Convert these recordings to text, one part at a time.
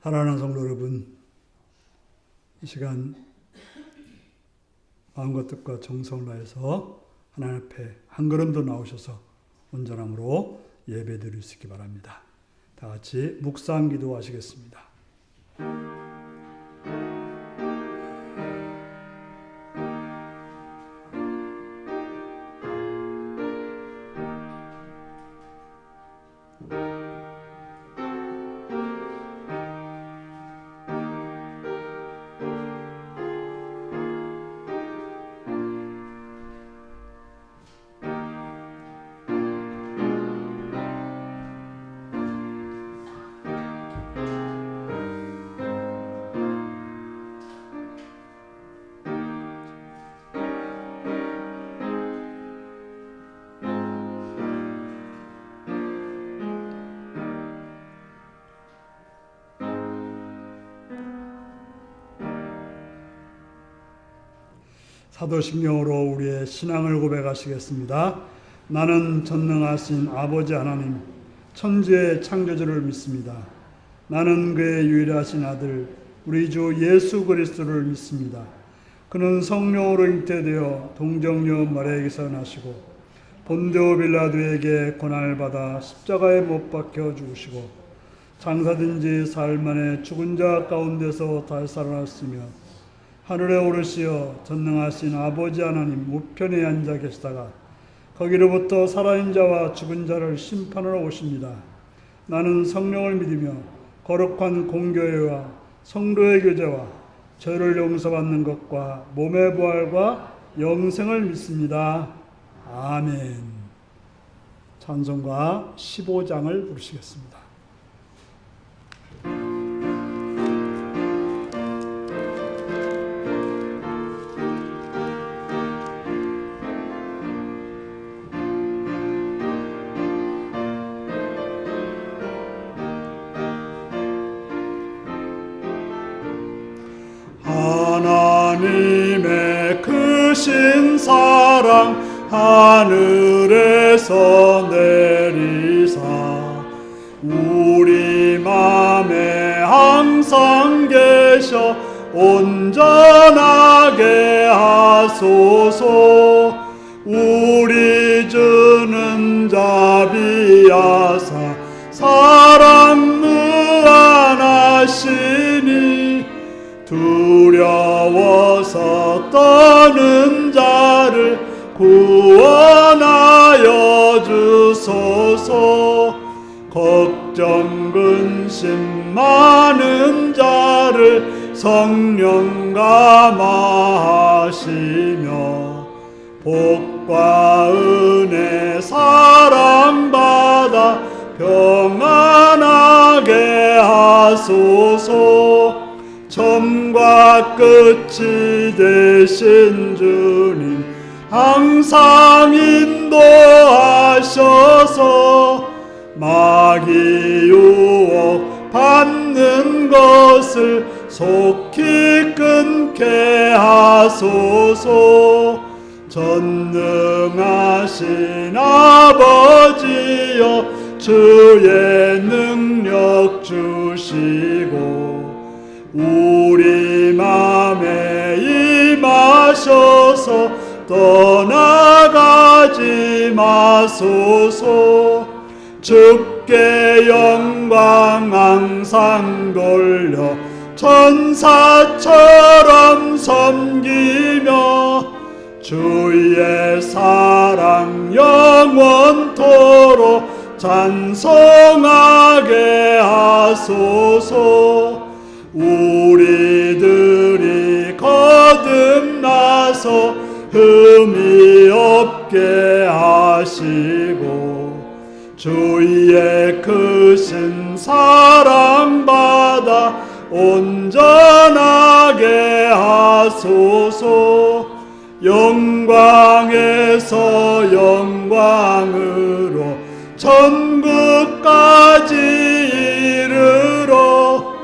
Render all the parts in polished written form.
사랑하는 성도 여러분, 이 시간 마음과 뜻과 정성을 다해서 하나님 앞에 한 걸음 더 나오셔서 온전함으로 예배 드릴 수 있기 바랍니다. 다 같이 묵상 기도하시겠습니다. 사도신경으로 우리의 신앙을 고백하시겠습니다. 나는 전능하신 아버지 하나님, 천지의 창조주를 믿습니다. 나는 그의 유일하신 아들, 우리 주 예수 그리스도를 믿습니다. 그는 성령으로 잉태되어 동정녀 마리아에게서 나시고 본디오 빌라도에게 고난을 받아 십자가에 못 박혀 죽으시고 장사된 지 사흘 만에 죽은 자 가운데서 다시 살아났으며 하늘에 오르시어 전능하신 아버지 하나님 우편에 앉아 계시다가 거기로부터 살아있는 자와 죽은 자를 심판하러 오십니다. 나는 성령을 믿으며 거룩한 공교회와 성도의 교제와 죄를 용서받는 것과 몸의 부활과 영생을 믿습니다. 아멘. 찬송가 15장을 부르시겠습니다. 하나님의 크신 사랑 하늘에서 내리사 우리 맘에 항상 계셔 온전하게 하소서. 우리 주는 자비하사 사랑 무한하시니 두려워서 떠는 자를 구원하여 주소서. 걱정 근심 많은 자를 성령 감화하시며 복과 은혜 사랑받아 평안하게 하소서. 처음과 끝이 되신 주님 항상 인도하셔서 마귀 유혹 받는 것을 속히 끊게 하소서. 전능하신 아버지여 주의 능력 주시고 우리 맘에 임하셔서 떠나가지 마소서. 주께 영광 항상 돌려 천사처럼 섬기며 주의 사랑 영원토록 찬송하게 하소서. 우리들이 거듭나서 흠이 없게 하시고 주의 크신 사랑 받아 온전하게 하소서. 영광에서 영광으로 천국까지 이르러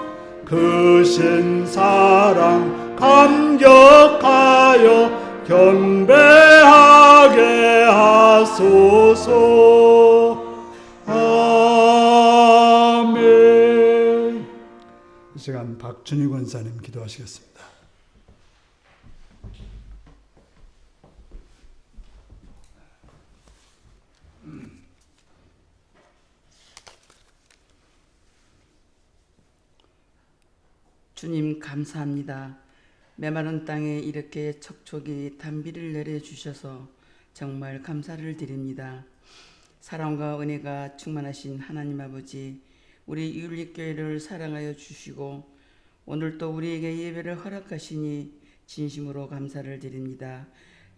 크신 사랑 감격하여 경배하게 하소서. 아멘. 이 시간 박준희 권사님 기도하시겠습니다. 주님 감사합니다. 메마른 땅에 이렇게 척촉이 단비를 내려주셔서 정말 감사를 드립니다. 사랑과 은혜가 충만하신 하나님 아버지, 우리 유일교회를 사랑하여 주시고 오늘도 우리에게 예배를 허락하시니 진심으로 감사를 드립니다.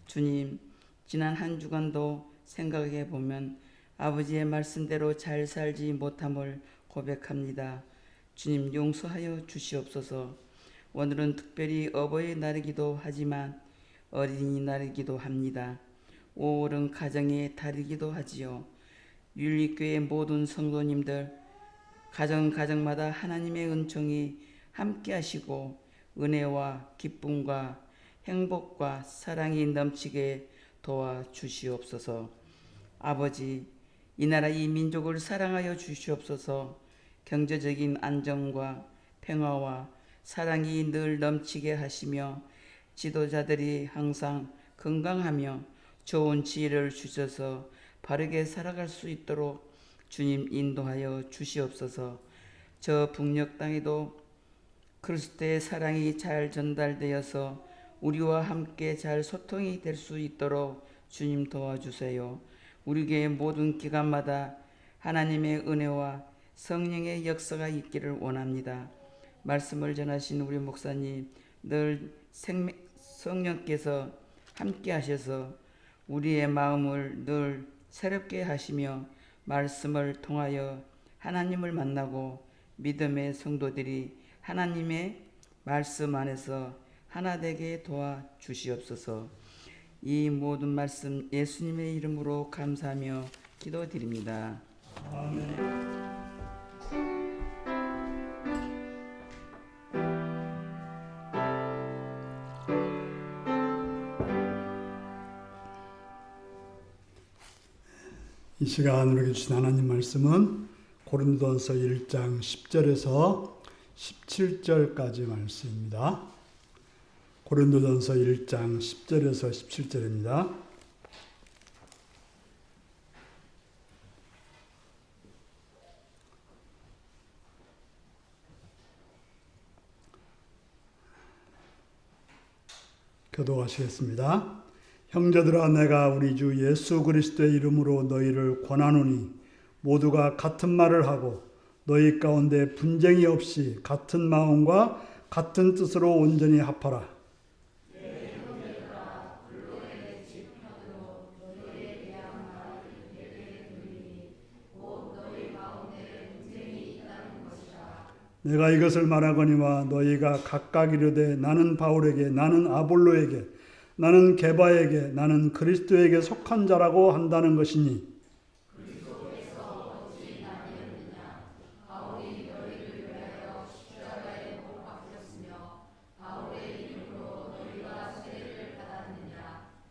주님, 지난 한 주간도 생각해 보면 아버지의 말씀대로 잘 살지 못함을 고백합니다. 주님, 용서하여 주시옵소서. 오늘은 특별히 어버이날이기도 하지만 어린이날이기도 합니다. 5월은 가정의 달이기도 하지요. 윤리교회 모든 성도님들 가정마다 하나님의 은총이 함께 하시고 은혜와 기쁨과 행복과 사랑이 넘치게 도와주시옵소서. 아버지, 이 나라 이 민족을 사랑하여 주시옵소서. 경제적인 안정과 평화와 사랑이 늘 넘치게 하시며 지도자들이 항상 건강하며 좋은 지혜를 주셔서 바르게 살아갈 수 있도록 주님 인도하여 주시옵소서. 저 북녘 땅에도 그리스도의 사랑이 잘 전달되어서 우리와 함께 잘 소통이 될 수 있도록 주님 도와주세요. 우리 교회 모든 기관마다 하나님의 은혜와 성령의 역사가 있기를 원합니다. 말씀을 전하신 우리 목사님 늘 성령께서 함께 하셔서 우리의 마음을 늘 새롭게 하시며 말씀을 통하여 하나님을 만나고 믿음의 성도들이 하나님의 말씀 안에서 하나 되게 도와주시옵소서. 이 모든 말씀 예수님의 이름으로 감사하며 기도드립니다. 아멘. 이 시간 우리에게 주신 하나님 말씀은 고린도전서 1장 10절에서 17절까지 말씀입니다. 고린도전서 1장 10절에서 17절입니다. 교도하시겠습니다. 형제들아, 내가 우리 주 예수 그리스도의 이름으로 너희를 권하노니 모두가 같은 말을 하고 너희 가운데 분쟁이 없이 같은 마음과 같은 뜻으로 온전히 합하라. 내가 이것을 말하거니와 너희가 각각 이르되 나는 바울에게, 나는 아볼로에게, 나는 게바에게, 나는 그리스도에게 속한 자라고 한다는 것이니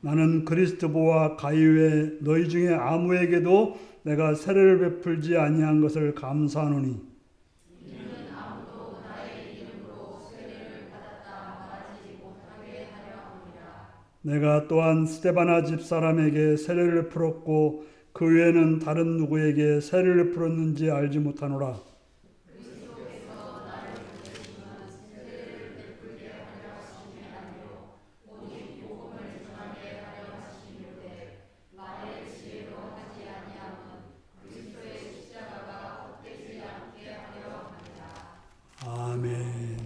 나는 그리스도보와 가이유의 너희 중에 아무에게도 내가 세례를 베풀지 아니한 것을 감사하노니 내가 또한 스데바나 집사람에게 세례를 풀었고 그 외에는 다른 누구에게 세례를 풀었는지 알지 못하노라. 아멘.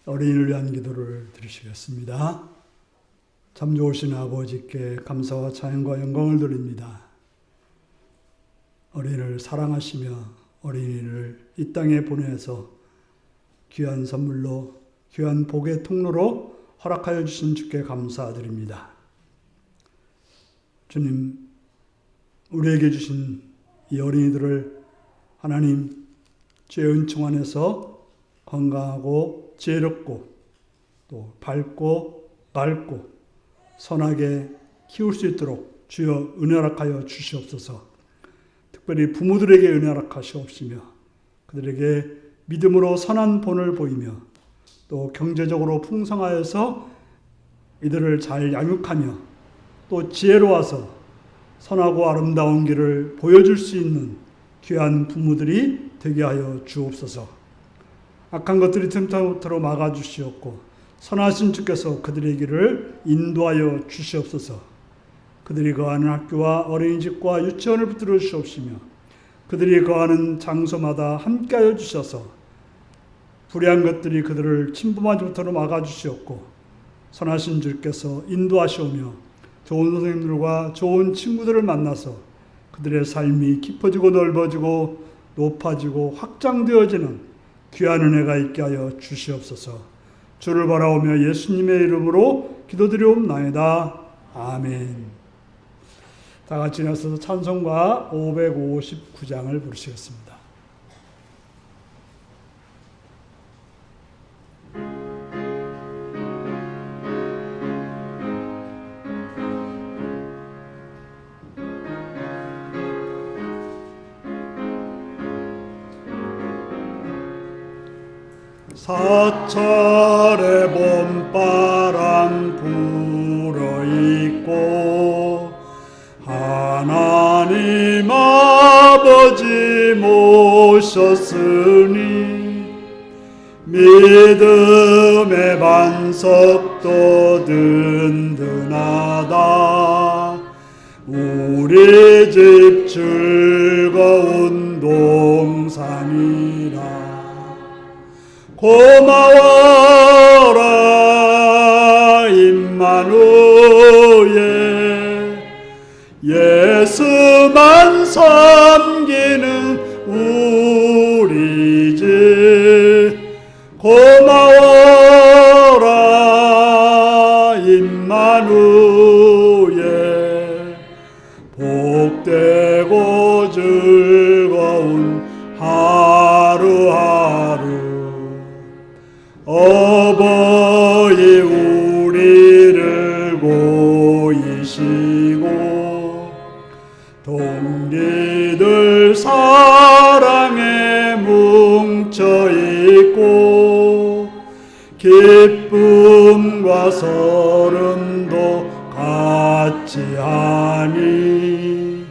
어린이를 위한 기도를 드리시겠습니다. 참 좋으신 아버지께 감사와 찬양과 영광을 드립니다. 어린이를 사랑하시며 어린이를 이 땅에 보내서 귀한 선물로 귀한 복의 통로로 허락하여 주신 주께 감사드립니다. 주님, 우리에게 주신 이 어린이들을 하나님 주의 은총 안에서 건강하고 지혜롭고 또 밝고 맑고 선하게 키울 수 있도록 주여 은혜 허락하여 주시옵소서. 특별히 부모들에게 은혜 허락하시옵시며 그들에게 믿음으로 선한 본을 보이며 또 경제적으로 풍성하여서 이들을 잘 양육하며 또 지혜로워서 선하고 아름다운 길을 보여줄 수 있는 귀한 부모들이 되게 하여 주옵소서. 악한 것들이 틈타로 막아주시옵고 선하신 주께서 그들의 길을 인도하여 주시옵소서. 그들이 거하는 학교와 어린이집과 유치원을 붙들어 주시옵시며 그들이 거하는 장소마다 함께하여 주셔서 불의한 것들이 그들을 침범하지 못하도록 막아주시옵고 선하신 주께서 인도하시오며 좋은 선생님들과 좋은 친구들을 만나서 그들의 삶이 깊어지고 넓어지고 높아지고 확장되어지는 귀한 은혜가 있게 하여 주시옵소서. 주를 바라오며 예수님의 이름으로 기도드리옵나이다. 아멘. 다 같이 일어서서 찬송가 559장을 부르시겠습니다. 사철의 봄바람 불어있고 하나님 아버지 모셨으니 믿음의 반석도 든든하다. 우리 집 즐거운 동산이라. 고마워라 임마누엘. 예수만 섬기는 우리 집. 고마워라 임마누엘. 복되고 즐거운 하루하루. 어버이 우리를 고이시고 동리들 사랑에 뭉쳐있고 기쁨과 서름도 같이 하니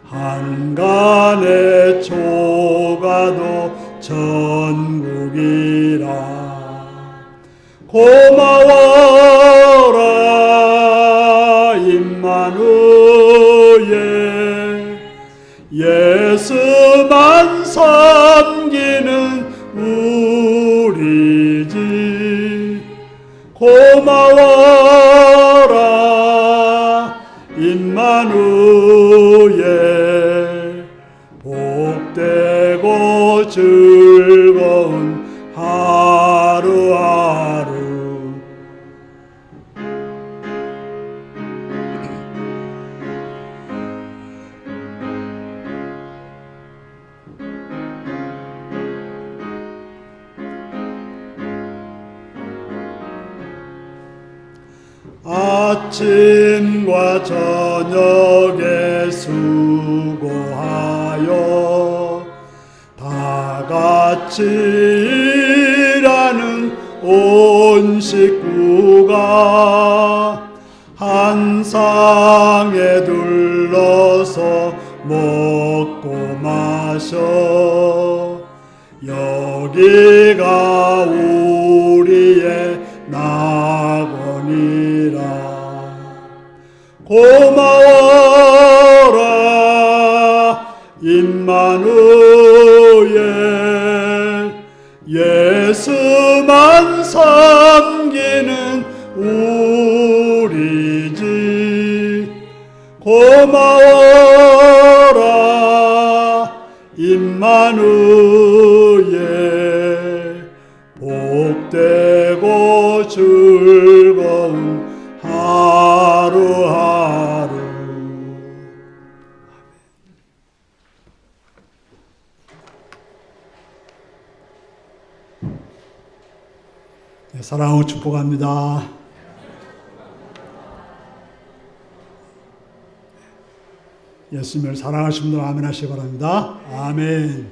한간의 초가도 천국이라. 고마워라 임마누엘. 예수만 섬기는 우리 집. 고마워라 임마누엘. 복되고 즐거운 하루하루. 아침과 저녁에 수고하여 다 같이 일하는 온 식구가 한 상에 둘러서 먹고 마셔. 여기가 우리의 낙원이라. 고마워라 임마누엘. 예수만 섬기는 우리 집. 고마워라 임마누엘. 복되고 즐거운 하루하루. 네, 사랑하고 축복합니다. 예수님을 사랑하시는 분들 아멘 하시기 바랍니다. 아멘.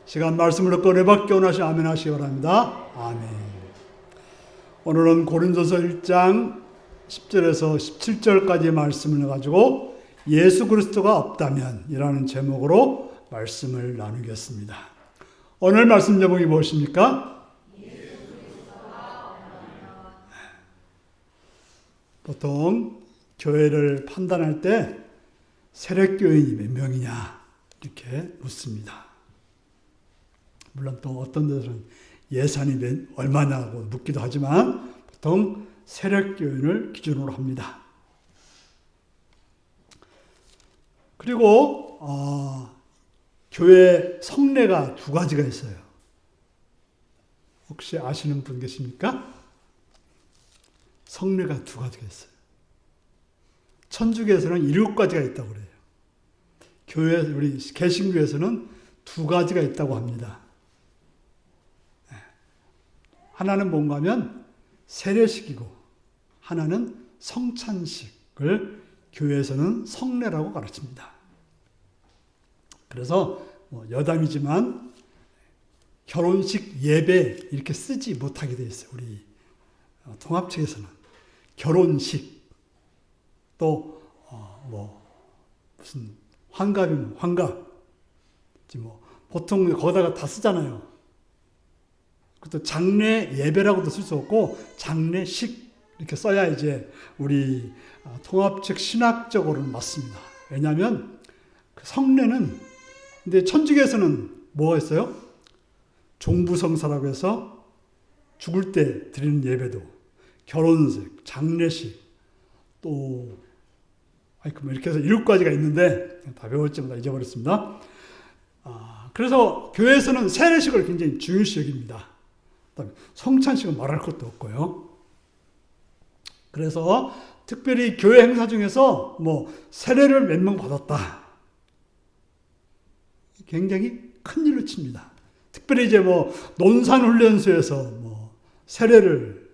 시간 말씀을 듣고 은혜받기 원하시면 아멘 하시기 바랍니다. 아멘. 오늘은 고린도서 1장 10절에서 17절까지의 말씀을 가지고 예수 그리스도가 없다면 이라는 제목으로 말씀을 나누겠습니다. 오늘 말씀 제목이 무엇입니까? 보통 교회를 판단할 때 세력교인이 몇 명이냐 이렇게 묻습니다. 물론 또 어떤 데서는 예산이 얼마냐고 묻기도 하지만 보통 세력교인을 기준으로 합니다. 그리고 교회 성례가 두 가지가 있어요. 혹시 아시는 분 계십니까? 성례가 두 가지가 있어요. 천주교에서는 7가지가 있다고 그래요. 교회, 우리 개신교에서는 두 가지가 있다고 합니다. 하나는 뭔가 하면 세례식이고 하나는 성찬식을 교회에서는 성례라고 가르칩니다. 그래서 여담이지만 결혼식 예배 이렇게 쓰지 못하게 되어 있어요. 우리 통합 측에서는 결혼식 또 무슨 환갑이면 환갑 보통 거기다가 다 쓰잖아요. 그것도 장례 예배라고도 쓸 수 없고 장례식 이렇게 써야 이제 우리 통합 측 신학적으로는 맞습니다. 왜냐하면 그 성례는 근데 천주교에서는 뭐가 있어요? 종부성사라고 해서 죽을 때 드리는 예배도 결혼식, 장례식 또 이렇게 해서 7가지가 있는데 다 배울 때마다 잊어버렸습니다. 그래서 교회에서는 세례식을 굉장히 중요시 여깁니다. 성찬식은 말할 것도 없고요. 그래서 특별히 교회 행사 중에서 세례를 몇 명 받았다. 굉장히 큰 일로 칩니다. 특별히 이제 논산훈련소에서 세례를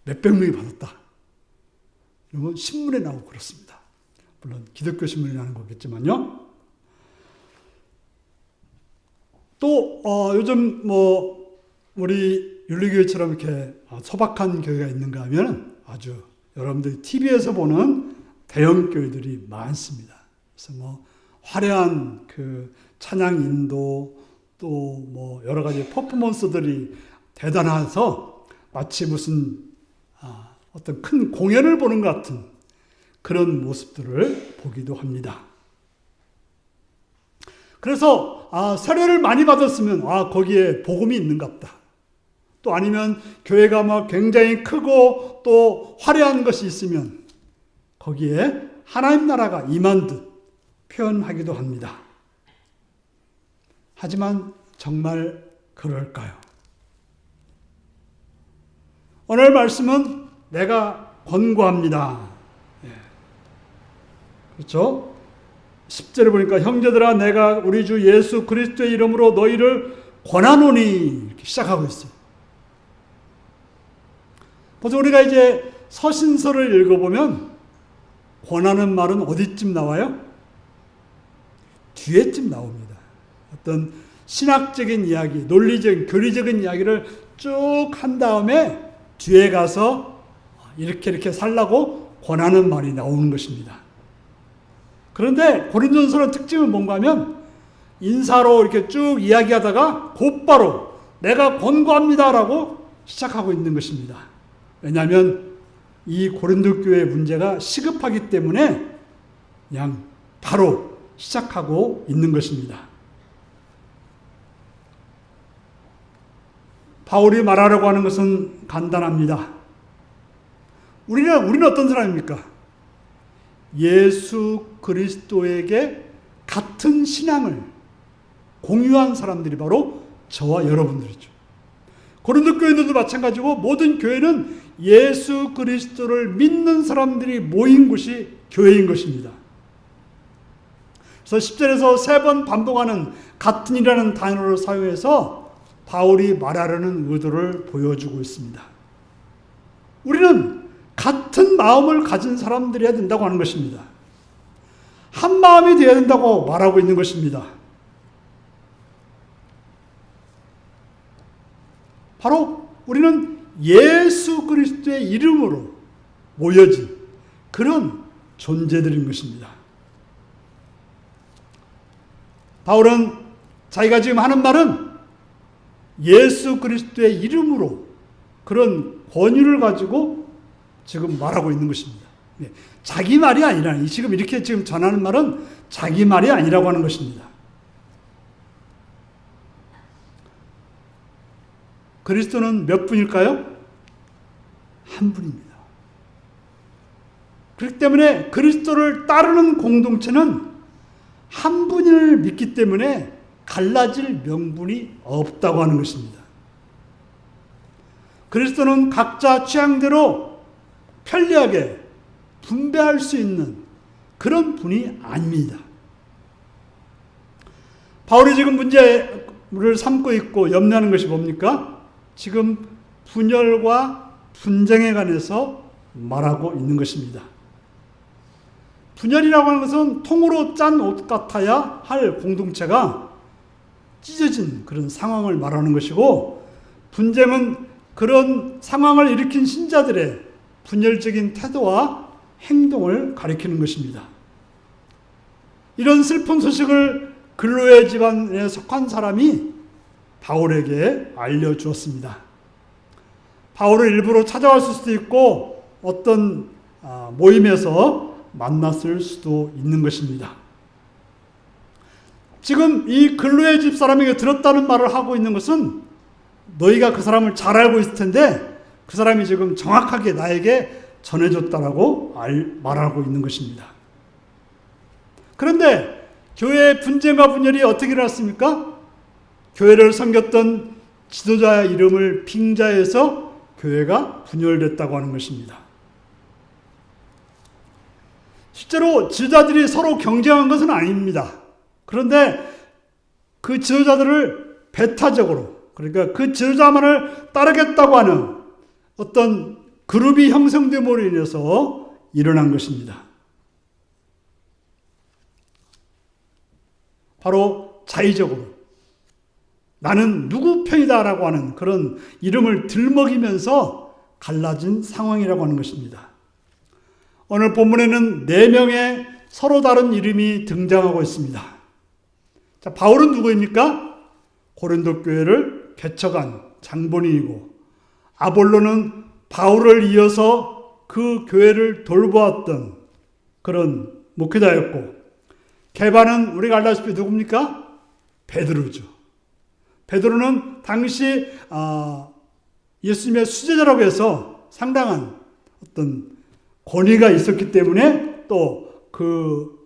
몇백 명이 받았다. 이러면 신문에 나오고 그렇습니다. 물론 기독교 신문이 나는 거겠지만요. 또 요즘 우리 윤리교회처럼 이렇게 소박한 교회가 있는가 하면 아주 여러분들이 TV에서 보는 대형 교회들이 많습니다. 그래서 화려한 그 찬양 인도 또 여러 가지 퍼포먼스들이 대단해서 마치 무슨 어떤 큰 공연을 보는 것 같은 그런 모습들을 보기도 합니다. 그래서 세례를 많이 받았으면 거기에 복음이 있는갑다. 또 아니면 교회가 굉장히 크고 또 화려한 것이 있으면 거기에 하나님 나라가 임한 듯 표현하기도 합니다. 하지만 정말 그럴까요? 오늘 말씀은 내가 권고합니다. 그렇죠? 10절에 보니까 형제들아 내가 우리 주 예수 그리스도의 이름으로 너희를 권하노니 이렇게 시작하고 있어요. 보통 우리가 이제 서신서를 읽어보면 권하는 말은 어디쯤 나와요? 뒤에쯤 나옵니다. 어떤 신학적인 이야기, 논리적인, 교리적인 이야기를 쭉 한 다음에 뒤에 가서 이렇게 살라고 권하는 말이 나오는 것입니다. 그런데 고린도전서의 특징은 뭔가 하면 인사로 이렇게 쭉 이야기하다가 곧바로 내가 권고합니다라고 시작하고 있는 것입니다. 왜냐하면 이 고린도 교회의 문제가 시급하기 때문에 그냥 바로 시작하고 있는 것입니다. 바울이 말하려고 하는 것은 간단합니다. 우리는 어떤 사람입니까? 예수 그리스도에게 같은 신앙을 공유한 사람들이 바로 저와 여러분들이죠. 고린도 교회들도 마찬가지고 모든 교회는 예수 그리스도를 믿는 사람들이 모인 곳이 교회인 것입니다. 그래서 10절에서 3번 반복하는 같은이라는 단어를 사용해서 바울이 말하려는 의도를 보여주고 있습니다. 우리는 같은 마음을 가진 사람들이어야 된다고 하는 것입니다. 한 마음이 되어야 된다고 말하고 있는 것입니다. 바로 우리는 예수 그리스도의 이름으로 모여진 그런 존재들인 것입니다. 바울은 자기가 지금 하는 말은 예수 그리스도의 이름으로 그런 권위를 가지고 지금 말하고 있는 것입니다. 자기 말이 아니라, 지금 이렇게 지금 전하는 말은 자기 말이 아니라고 하는 것입니다. 그리스도는 몇 분일까요? 한 분입니다. 그렇기 때문에 그리스도를 따르는 공동체는 한 분을 믿기 때문에 갈라질 명분이 없다고 하는 것입니다. 그리스도는 각자 취향대로 편리하게 분배할 수 있는 그런 분이 아닙니다. 바울이 지금 문제를 삼고 있고 염려하는 것이 뭡니까? 지금 분열과 분쟁에 관해서 말하고 있는 것입니다. 분열이라고 하는 것은 통으로 짠 옷 같아야 할 공동체가 찢어진 그런 상황을 말하는 것이고, 분쟁은 그런 상황을 일으킨 신자들의 분열적인 태도와 행동을 가리키는 것입니다. 이런 슬픈 소식을 글로의 집안에 속한 사람이 바울에게 알려주었습니다. 바울을 일부러 찾아왔을 수도 있고 어떤 모임에서 만났을 수도 있는 것입니다. 지금 이 글로의 집 사람에게 들었다는 말을 하고 있는 것은 너희가 그 사람을 잘 알고 있을 텐데 그 사람이 지금 정확하게 나에게 전해줬다라고 말하고 있는 것입니다. 그런데 교회의 분쟁과 분열이 어떻게 일어났습니까? 교회를 섬겼던 지도자의 이름을 빙자해서 교회가 분열됐다고 하는 것입니다. 실제로 지도자들이 서로 경쟁한 것은 아닙니다. 그런데 그 지도자들을 배타적으로, 그러니까 그 지도자만을 따르겠다고 하는 어떤 그룹이 형성됨으로 인해서 일어난 것입니다. 바로 자의적으로 나는 누구 편이다라고 하는 그런 이름을 들먹이면서 갈라진 상황이라고 하는 것입니다. 오늘 본문에는 4명의 서로 다른 이름이 등장하고 있습니다. 자, 바울은 누구입니까? 고린도 교회를 개척한 장본인이고, 아볼로는 바울을 이어서 그 교회를 돌보았던 그런 목회자였고, 게바는 우리가 알다시피 누굽니까? 베드로죠. 베드로는 당시 예수님의 수제자라고 해서 상당한 어떤 권위가 있었기 때문에 또 그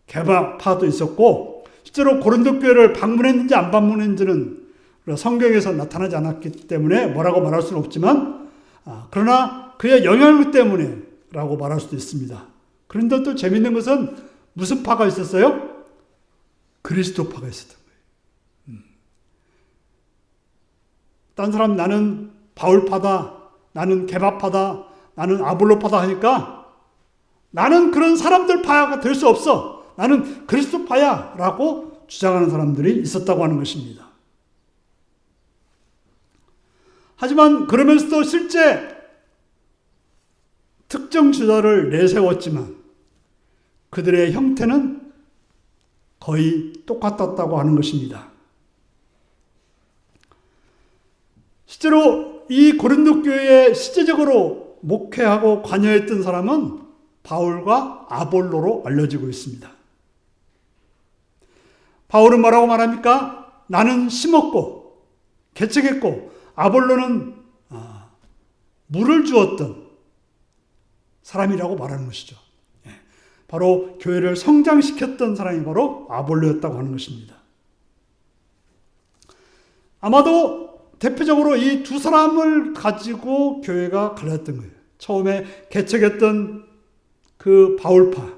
게바파도 있었고, 실제로 고린도 교회를 방문했는지 안 방문했는지는 성경에서 나타나지 않았기 때문에 뭐라고 말할 수는 없지만, 그러나 그의 영향력 때문에 라고 말할 수도 있습니다. 그런데 또 재밌는 것은 무슨 파가 있었어요? 그리스도파가 있었던 거예요. 딴 사람 나는 바울파다, 나는 게바파다, 나는 아볼로파다 하니까 나는 그런 사람들 파가 될 수 없어, 나는 그리스도파야 라고 주장하는 사람들이 있었다고 하는 것입니다. 하지만 그러면서도 실제 특정 지도자를 내세웠지만 그들의 형태는 거의 똑같았다고 하는 것입니다. 실제로 이 고린도 교회에 실제적으로 목회하고 관여했던 사람은 바울과 아볼로로 알려지고 있습니다. 바울은 뭐라고 말합니까? 나는 심었고 개척했고 아볼로는 물을 주었던 사람이라고 말하는 것이죠. 바로 교회를 성장시켰던 사람이 바로 아볼로였다고 하는 것입니다. 아마도 대표적으로 이 두 사람을 가지고 교회가 갈랐던 거예요. 처음에 개척했던 그 바울파,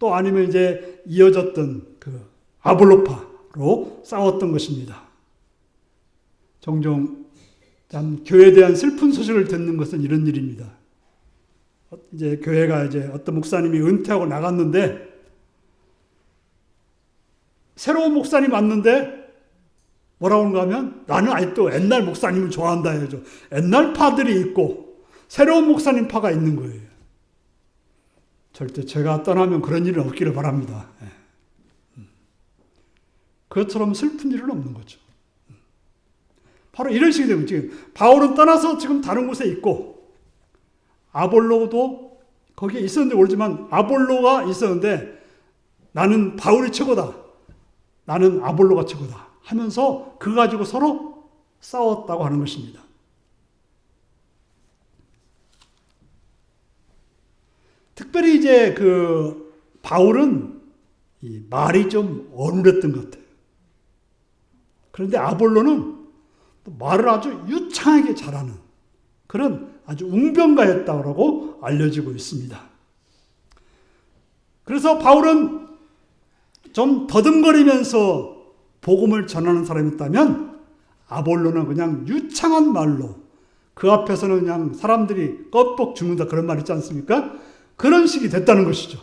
또 아니면 이제 이어졌던 그 아볼로파로 싸웠던 것입니다. 종종 참 교회에 대한 슬픈 소식을 듣는 것은 이런 일입니다. 이제 교회가 이제 어떤 목사님이 은퇴하고 나갔는데 새로운 목사님 왔는데 뭐라고 하는가 하면 나는 아직도 옛날 목사님을 좋아한다 해야죠. 옛날 파들이 있고 새로운 목사님 파가 있는 거예요. 절대 제가 떠나면 그런 일은 없기를 바랍니다. 그것처럼 슬픈 일은 없는 거죠. 바로 이런 식이 되고 지금 바울은 떠나서 지금 다른 곳에 있고 아볼로도 거기에 있었는데 모르지만 아볼로가 있었는데 나는 바울이 최고다. 나는 아볼로가 최고다. 하면서 그거 가지고 서로 싸웠다고 하는 것입니다. 특별히 이제 그 바울은 이 말이 좀 어눌했던 것 같아요. 그런데 아볼로는 또 말을 아주 유창하게 잘하는 그런 아주 웅변가였다고 알려지고 있습니다. 그래서 바울은 좀 더듬거리면서 복음을 전하는 사람이었다면 아볼로는 그냥 유창한 말로 그 앞에서는 그냥 사람들이 껍벅 죽는다 그런 말 있지 않습니까? 그런 식이 됐다는 것이죠.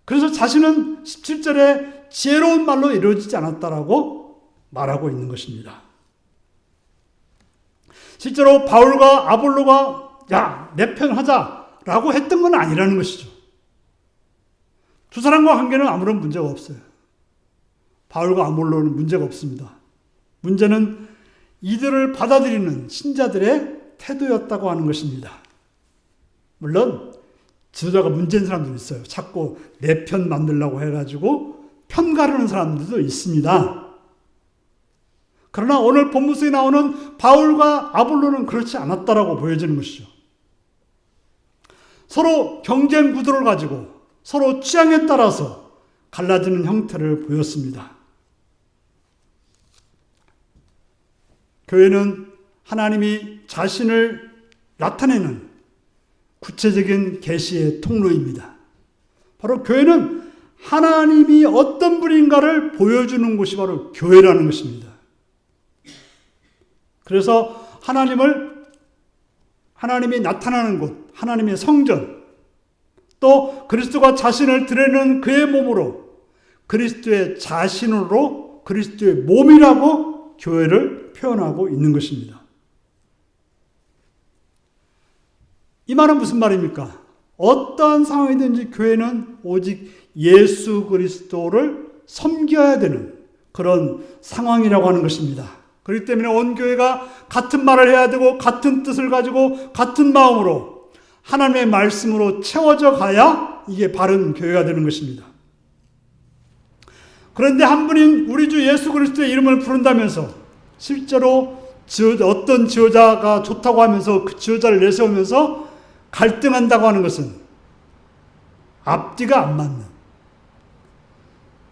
그래서 자신은 17절에 지혜로운 말로 이루어지지 않았다라고 말하고 있는 것입니다. 실제로 바울과 아볼로가 야, 내 편 하자라고 했던 건 아니라는 것이죠. 두 사람과 관계는 아무런 문제가 없어요. 바울과 아볼로는 문제가 없습니다. 문제는 이들을 받아들이는 신자들의 태도였다고 하는 것입니다. 물론 지도자가 문제인 사람도 있어요. 자꾸 내 편 만들려고 해가지고 편 가르는 사람들도 있습니다. 그러나 오늘 본문 속에 나오는 바울과 아볼로는 그렇지 않았다라고 보여지는 것이죠. 서로 경쟁 구도를 가지고 서로 취향에 따라서 갈라지는 형태를 보였습니다. 교회는 하나님이 자신을 나타내는 구체적인 계시의 통로입니다. 바로 교회는 하나님이 어떤 분인가를 보여주는 곳이 바로 교회라는 것입니다. 그래서 하나님이 나타나는 곳, 하나님의 성전, 또 그리스도가 자신을 드러내는 그의 몸으로 그리스도의 자신으로 그리스도의 몸이라고 교회를 표현하고 있는 것입니다. 이 말은 무슨 말입니까? 어떠한 상황이든지 교회는 오직 예수 그리스도를 섬겨야 되는 그런 상황이라고 하는 것입니다. 그렇기 때문에 온 교회가 같은 말을 해야 되고 같은 뜻을 가지고 같은 마음으로 하나님의 말씀으로 채워져 가야 이게 바른 교회가 되는 것입니다. 그런데 한 분인 우리 주 예수 그리스도의 이름을 부른다면서 실제로 어떤 지도자가 좋다고 하면서 그 지도자를 내세우면서 갈등한다고 하는 것은 앞뒤가 안 맞는,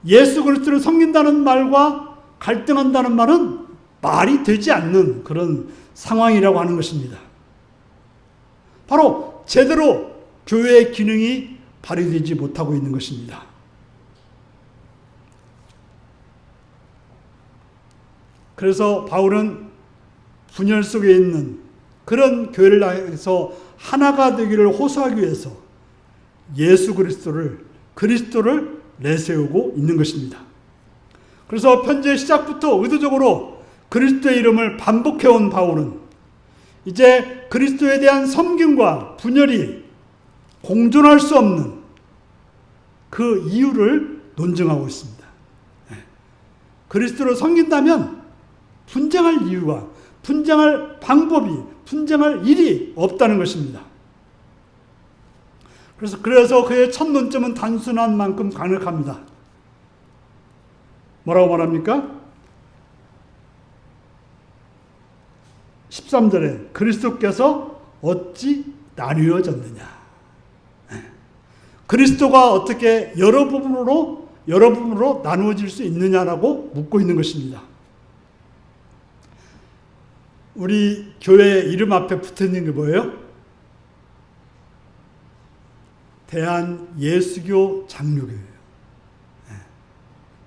예수 그리스도를 섬긴다는 말과 갈등한다는 말은 말이 되지 않는 그런 상황이라고 하는 것입니다. 바로 제대로 교회의 기능이 발휘되지 못하고 있는 것입니다. 그래서 바울은 분열 속에 있는 그런 교회를 향해서 하나가 되기를 호소하기 위해서 예수 그리스도를 내세우고 있는 것입니다. 그래서 편지의 시작부터 의도적으로 그리스도의 이름을 반복해온 바울은 이제 그리스도에 대한 섬김과 분열이 공존할 수 없는 그 이유를 논증하고 있습니다. 그리스도를 섬긴다면 분쟁할 이유가, 분쟁할 방법이, 분쟁할 일이 없다는 것입니다. 그래서 그의 첫 논점은 단순한 만큼 강력합니다. 뭐라고 말합니까? 13절에 그리스도께서 어찌 나뉘어졌느냐. 그리스도가 어떻게 여러 부분으로 나누어질 수 있느냐라고 묻고 있는 것입니다. 우리 교회 이름 앞에 붙어 있는 게 뭐예요? 대한예수교 장로교회예요.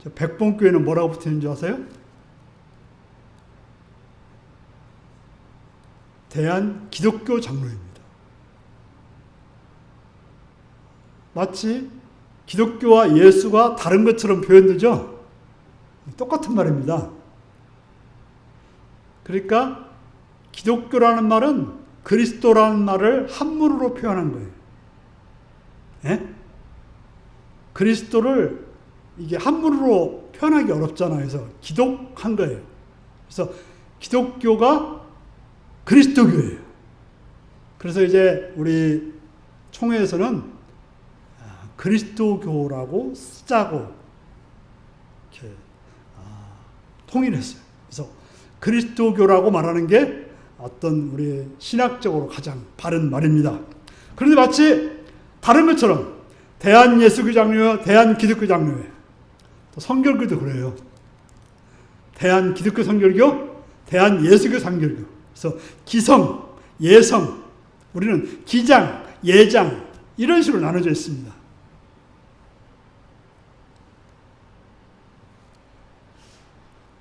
저 백봉교회는 뭐라고 붙어 있는 줄 아세요? 대한기독교 장로입니다. 마치 기독교와 예수가 다른 것처럼 표현되죠? 똑같은 말입니다. 그러니까 기독교라는 말은 그리스도라는 말을 한문으로 표현한 거예요. 예? 그리스도를 이게 한문으로 표현하기 어렵잖아요. 그래서 기독한 거예요. 그래서 기독교가 그리스도교예요. 그래서 이제 우리 총회에서는 그리스도교라고 쓰자고 이렇게 통일했어요. 그래서 그리스도교라고 말하는 게 어떤 우리 신학적으로 가장 바른 말입니다. 그런데 마치 다른 것처럼 대한예수교 장로회, 대한기독교 장로회, 또 성결교도 그래요. 대한기독교 성결교, 대한예수교 성결교. 그래서 기성, 예성, 우리는 기장, 예장 이런 식으로 나눠져 있습니다.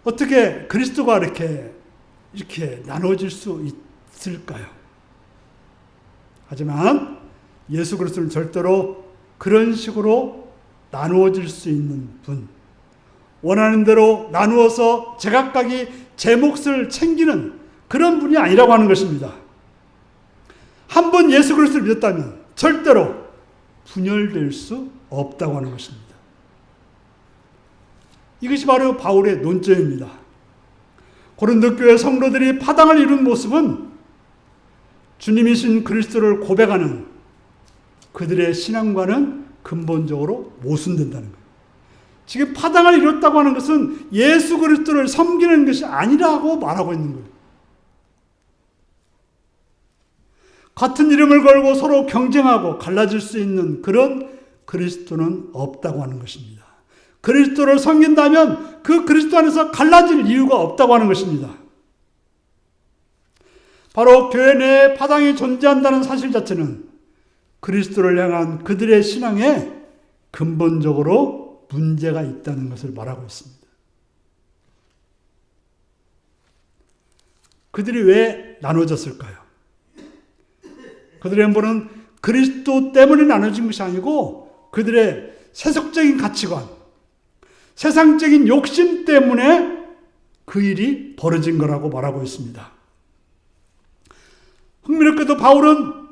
어떻게 그리스도가 이렇게 나눠질 수 있을까요? 하지만 예수 그리스도는 절대로 그런 식으로 나누어질 수 있는 분, 원하는 대로 나누어서 제각각이 제 몫을 챙기는 그런 분이 아니라고 하는 것입니다. 한 번 예수 그리스도를 믿었다면 절대로 분열될 수 없다고 하는 것입니다. 이것이 바로 바울의 논점입니다. 고린도 교회 성도들이 파당을 이룬 모습은 주님이신 그리스도를 고백하는 그들의 신앙과는 근본적으로 모순된다는 거예요. 지금 파당을 이뤘다고 하는 것은 예수 그리스도를 섬기는 것이 아니라고 말하고 있는 거예요. 같은 이름을 걸고 서로 경쟁하고 갈라질 수 있는 그런 그리스도는 없다고 하는 것입니다. 그리스도를 섬긴다면 그 그리스도 안에서 갈라질 이유가 없다고 하는 것입니다. 바로 교회 내에 파당이 존재한다는 사실 자체는 그리스도를 향한 그들의 신앙에 근본적으로 문제가 있다는 것을 말하고 있습니다. 그들이 왜 나눠졌을까요? 그들의 행보는 그리스도 때문에 나눠진 것이 아니고 그들의 세속적인 가치관, 세상적인 욕심 때문에 그 일이 벌어진 거라고 말하고 있습니다. 흥미롭게도 바울은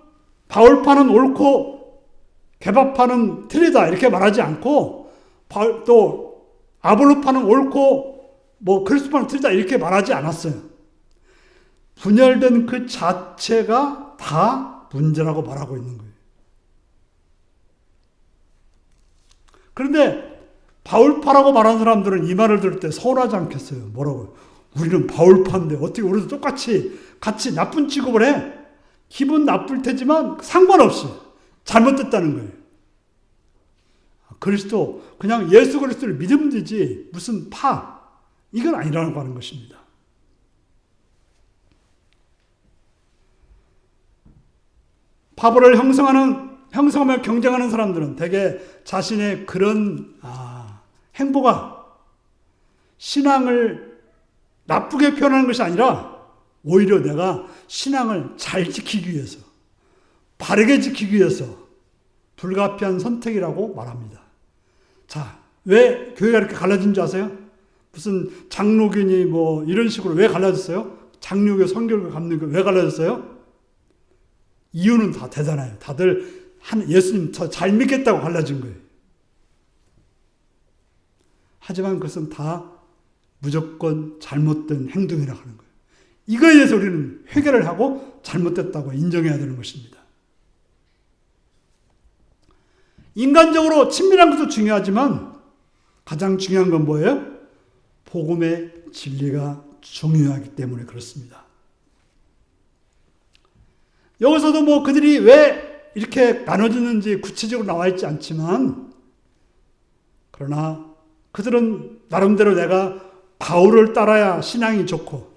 바울파는 옳고 개바파는 틀리다 이렇게 말하지 않고 또 아볼로파는 옳고 그리스도파는 틀리다 이렇게 말하지 않았어요. 분열된 그 자체가 다 문제라고 말하고 있는 거예요. 그런데 바울파라고 말하는 사람들은 이 말을 들을 때 서운하지 않겠어요? 뭐라고요? 우리는 바울파인데 어떻게 우리도 똑같이 같이 나쁜 취급을 해? 기분 나쁠 테지만 상관없이 잘못됐다는 거예요. 그리스도 그냥 예수 그리스도를 믿으면 되지 무슨 이건 아니라고 하는 것입니다. 바울을 형성하며 경쟁하는 사람들은 대개 자신의 그런 행보가 신앙을 나쁘게 표현하는 것이 아니라 오히려 내가 신앙을 잘 지키기 위해서, 바르게 지키기 위해서 불가피한 선택이라고 말합니다. 자, 왜 교회가 이렇게 갈라진 줄 아세요? 무슨 장로교니 이런 식으로 왜 갈라졌어요? 장로교, 성결교, 감리교 왜 갈라졌어요? 이유는 다 대단해요. 다들 예수님 더 잘 믿겠다고 갈라진 거예요. 하지만 그것은 다 무조건 잘못된 행동이라고 하는 거예요. 이거에 대해서 우리는 회개를 하고 잘못됐다고 인정해야 되는 것입니다. 인간적으로 친밀한 것도 중요하지만 가장 중요한 건 뭐예요? 복음의 진리가 중요하기 때문에 그렇습니다. 여기서도 그들이 왜 이렇게 나눠졌는지 구체적으로 나와 있지 않지만 그러나 그들은 나름대로 내가 바울을 따라야 신앙이 좋고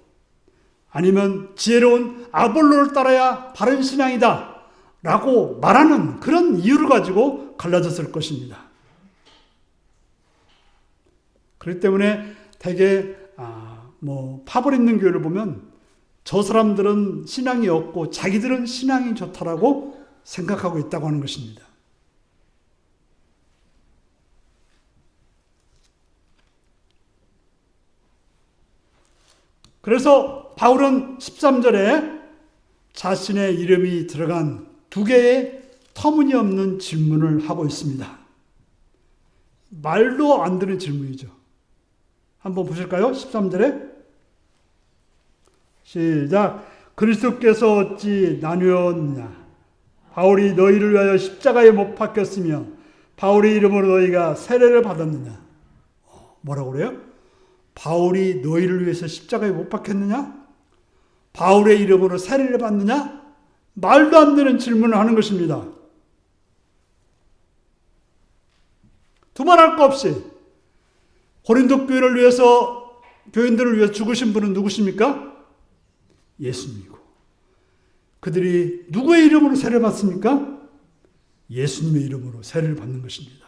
아니면 지혜로운 아볼로를 따라야 바른 신앙이다 라고 말하는 그런 이유를 가지고 갈라졌을 것입니다. 그렇기 때문에 대개 파벌 있는 교회를 보면 저 사람들은 신앙이 없고 자기들은 신앙이 좋다라고 생각하고 있다고 하는 것입니다. 그래서 바울은 13절에 자신의 이름이 들어간 두 개의 터무니없는 질문을 하고 있습니다. 말도 안 되는 질문이죠. 한번 보실까요? 13절에 시작. 그리스도께서 어찌 나뉘었느냐? 바울이 너희를 위하여 십자가에 못 박혔으며 바울의 이름으로 너희가 세례를 받았느냐? 뭐라고 그래요? 바울이 너희를 위해서 십자가에 못 박혔느냐? 바울의 이름으로 세례를 받느냐? 말도 안 되는 질문을 하는 것입니다. 두말할 거 없이 고린도 교회를 위해서, 교인들을 위해서 죽으신 분은 누구십니까? 예수님이고, 그들이 누구의 이름으로 세례를 받습니까? 예수님의 이름으로 세례를 받는 것입니다.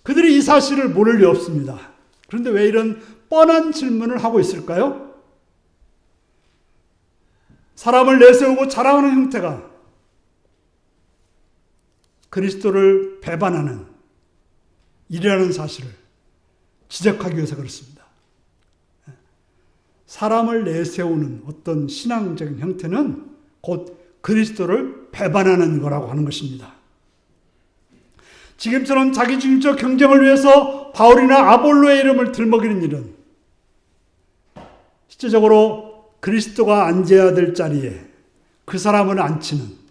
그들이 이 사실을 모를 리 없습니다. 그런데 왜 이런 뻔한 질문을 하고 있을까요? 사람을 내세우고 자랑하는 형태가 그리스도를 배반하는 일이라는 사실을 지적하기 위해서 그렇습니다. 사람을 내세우는 어떤 신앙적인 형태는 곧 그리스도를 배반하는 거라고 하는 것입니다. 지금처럼 자기중심적 경쟁을 위해서 바울이나 아볼로의 이름을 들먹이는 일은 실제적으로 그리스도가 앉아야 될 자리에 그 사람을 앉히는,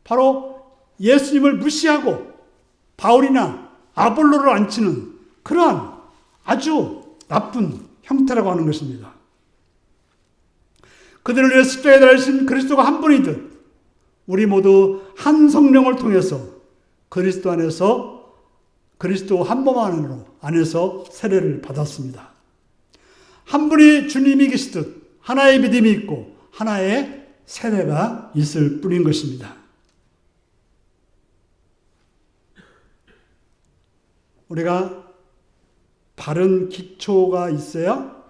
바로 예수님을 무시하고 바울이나 아볼로를 앉히는 그러한 아주 나쁜 형태라고 하는 것입니다. 그들을 위해 십자가에 달리신 그리스도가 한 분이듯 우리 모두 한 성령을 통해서 그리스도 안에서, 그리스도 한 몸 안에서 세례를 받았습니다. 한 분이 주님이 계시듯 하나의 믿음이 있고 하나의 세례가 있을 뿐인 것입니다. 우리가 바른 기초가 있어야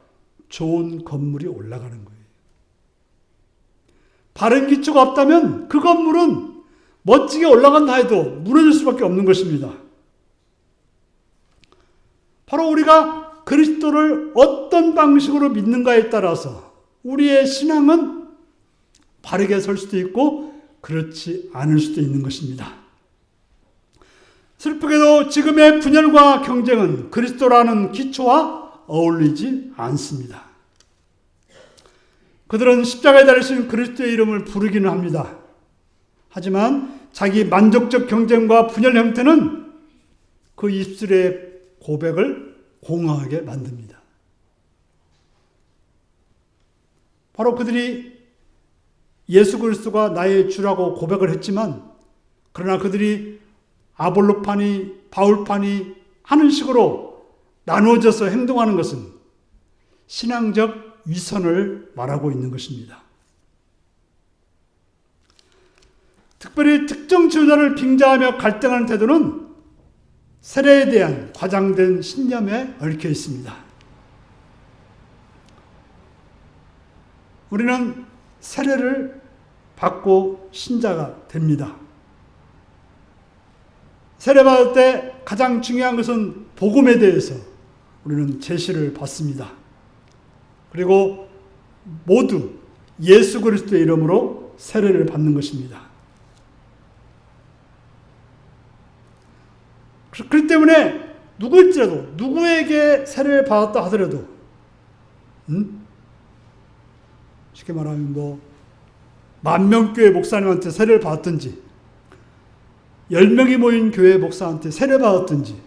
좋은 건물이 올라가는 거예요. 바른 기초가 없다면 그 건물은 멋지게 올라간다 해도 무너질 수밖에 없는 것입니다. 바로 우리가 그리스도를 어떤 방식으로 믿는가에 따라서 우리의 신앙은 바르게 설 수도 있고 그렇지 않을 수도 있는 것입니다. 슬프게도 지금의 분열과 경쟁은 그리스도라는 기초와 어울리지 않습니다. 그들은 십자가에 달리신 그리스도의 이름을 부르기는 합니다. 하지만 자기 만족적 경쟁과 분열 형태는 그 입술의 고백을 공허하게 만듭니다. 바로 그들이 예수 그리스도가 나의 주라고 고백을 했지만, 그러나 그들이 아볼로파니 바울파니 하는 식으로 나누어져서 행동하는 것은 신앙적 위선을 말하고 있는 것입니다. 특별히 특정 지도자를 빙자하며 갈등하는 태도는 세례에 대한 과장된 신념에 얽혀 있습니다. 우리는 세례를 받고 신자가 됩니다. 세례받을 때 가장 중요한 것은 복음에 대해서 우리는 제시를 받습니다. 그리고 모두 예수 그리스도의 이름으로 세례를 받는 것입니다. 그렇기 때문에 누구일지라도, 누구에게 세례를 받았다 하더라도, 쉽게 말하면 10,000교회 목사님한테 세례를 받았든지 10명이 모인 교회 목사한테 세례 받았든지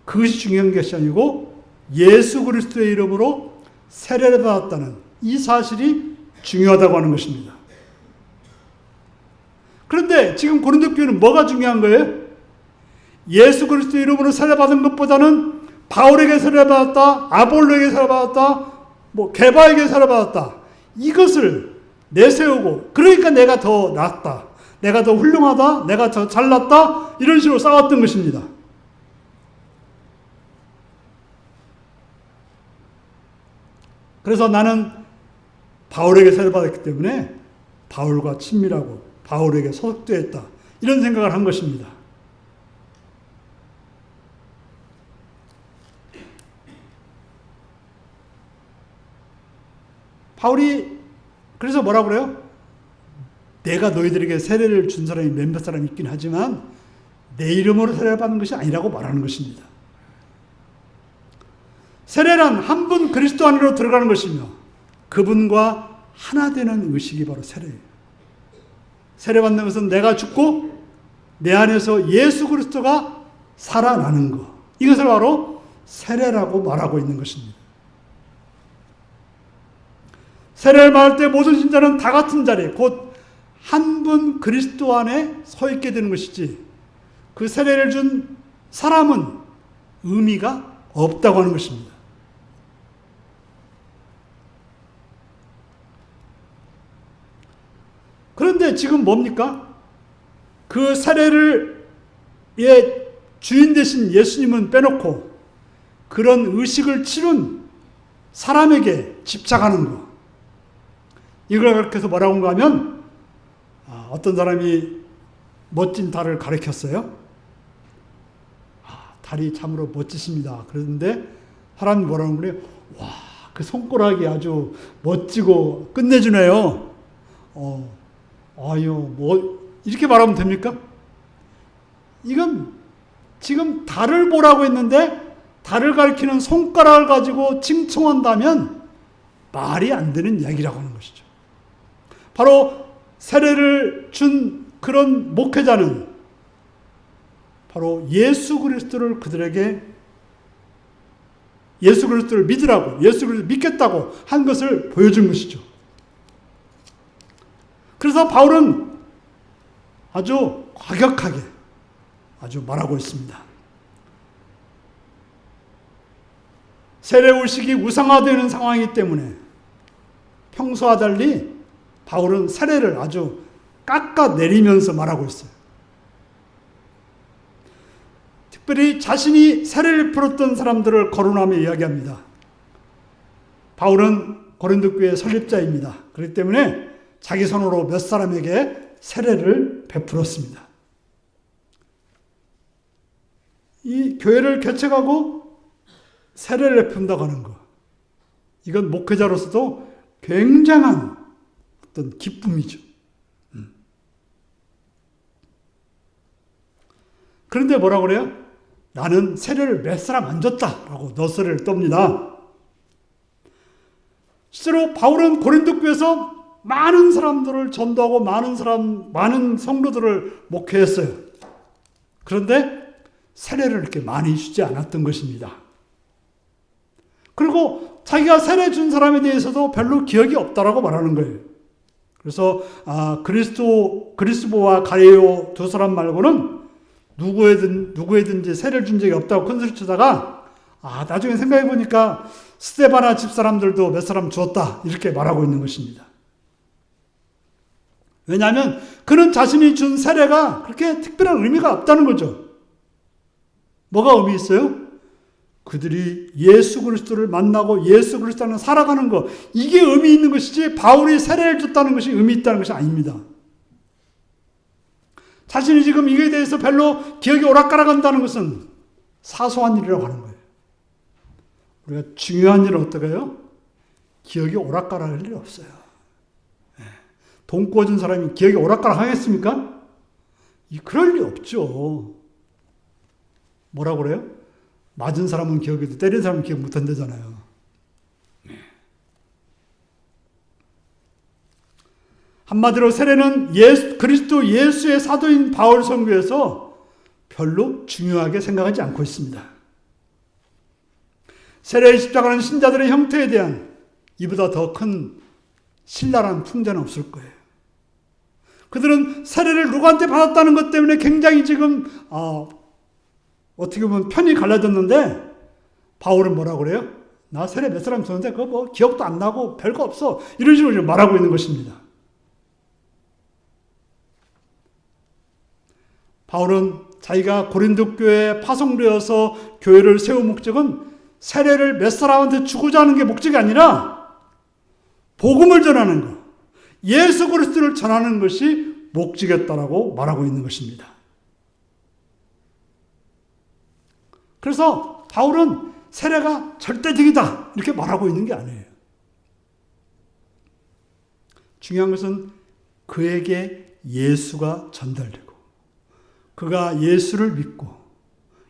그것이 중요한 것이 아니고 예수 그리스도의 이름으로 세례를 받았다는 이 사실이 중요하다고 하는 것입니다. 그런데 지금 고린도 교회는 뭐가 중요한 거예요? 예수 그리스도의 이름으로 세례 받은 것보다는 바울에게 세례 받았다, 아볼로에게 세례 받았다, 게바에게 세례 받았다, 이것을 내세우고, 그러니까 내가 더 낫다, 내가 더 훌륭하다, 내가 더 잘났다, 이런 식으로 싸웠던 것입니다. 그래서 나는 바울에게 세례받았기 때문에 바울과 친밀하고 바울에게 소속되었다, 이런 생각을 한 것입니다. 바울이 그래서 뭐라고 그래요? 내가 너희들에게 세례를 준 사람이 몇몇 사람이 있긴 하지만 내 이름으로 세례를 받는 것이 아니라고 말하는 것입니다. 세례란 한 분 그리스도 안으로 들어가는 것이며 그분과 하나 되는 의식이 바로 세례예요. 세례받는 것은 내가 죽고 내 안에서 예수 그리스도가 살아나는 것. 이것을 바로 세례라고 말하고 있는 것입니다. 세례를 받을 때 모든 신자는 다 같은 자리에 곧 한 분 그리스도 안에 서 있게 되는 것이지 그 세례를 준 사람은 의미가 없다고 하는 것입니다. 그런데 지금 뭡니까? 그 세례를 주인 되신 예수님은 빼놓고 그런 의식을 치룬 사람에게 집착하는 것. 이걸 그렇게 해서 뭐라고 한가 하면 어떤 사람이 멋진 달을 가리켰어요. 달이 참으로 멋지십니다. 그런데 사람이 뭐라는 거예요? 와, 그 손가락이 아주 멋지고 끝내주네요. 이렇게 말하면 됩니까? 이건 지금 달을 보라고 했는데 달을 가리키는 손가락을 가지고 칭송한다면 말이 안 되는 이야기라고 하는 것이죠. 바로 세례를 준 그런 목회자는 바로 예수 그리스도를 그들에게 예수 그리스도를 믿으라고 예수 그리스도를 믿겠다고 한 것을 보여준 것이죠. 그래서 바울은 아주 과격하게 아주 말하고 있습니다. 세례 의식이 우상화되는 상황이기 때문에 평소와 달리 바울은 세례를 아주 깎아내리면서 말하고 있어요. 특별히 자신이 세례를 풀었던 사람들을 거론하며 이야기합니다. 바울은 고린도 교회 설립자입니다. 그렇기 때문에 자기 손으로 몇 사람에게 세례를 베풀었습니다. 이 교회를 개척하고 세례를 베푼다고 하는 것, 이건 목회자로서도 굉장한 어떤 기쁨이죠. 그런데 뭐라고 그래요? 나는 세례를 몇 사람 안 줬다라고 너스를 떱니다. 실제로 바울은 고린도 교회에서 많은 사람들을 전도하고 많은 성도들을 목회했어요. 그런데 세례를 이렇게 많이 주지 않았던 것입니다. 그리고 자기가 세례 준 사람에 대해서도 별로 기억이 없다라고 말하는 거예요. 그래서 그리스보와 가이오 두 사람 말고는 누구에든지 세례를 준 적이 없다고 큰소리 치다가 나중에 생각해 보니까 스데바나 집사람들도 몇 사람 주었다 이렇게 말하고 있는 것입니다. 왜냐하면 그는 자신이 준 세례가 그렇게 특별한 의미가 없다는 거죠. 뭐가 의미 있어요? 그들이 예수 그리스도를 만나고 예수 그리스도 안에 살아가는 것, 이게 의미 있는 것이지 바울이 세례를 줬다는 것이 의미 있다는 것이 아닙니다. 자신이 지금 이거에 대해서 별로 기억이 오락가락한다는 것은 사소한 일이라고 하는 거예요. 우리가 중요한 일은 어떻게 해요? 기억이 오락가락할 일이 없어요. 돈 꿔준 사람이 기억이 오락가락하겠습니까? 그럴 리 없죠. 뭐라고 그래요? 맞은 사람은 기억해도 때린 사람은 기억 못한다잖아요. 한마디로 세례는 그리스도 예수의 사도인 바울 선교에서 별로 중요하게 생각하지 않고 있습니다. 세례에 집착하는 신자들의 형태에 대한 이보다 더 큰 신랄한 풍자는 없을 거예요. 그들은 세례를 누구한테 받았다는 것 때문에 굉장히 지금 어떻게 보면 편이 갈라졌는데 바울은 뭐라고 그래요? 나 세례 몇 사람 줬는데 그거 뭐 기억도 안 나고 별거 없어. 이런 식으로 말하고 있는 것입니다. 바울은 자기가 고린도 교회에 파송되어서 교회를 세운 목적은 세례를 몇 사람한테 주고자 하는 게 목적이 아니라 복음을 전하는 것, 예수 그리스도를 전하는 것이 목적이었다라고 말하고 있는 것입니다. 그래서 바울은 세례가 절대적이다 이렇게 말하고 있는 게 아니에요. 중요한 것은 그에게 예수가 전달되고 그가 예수를 믿고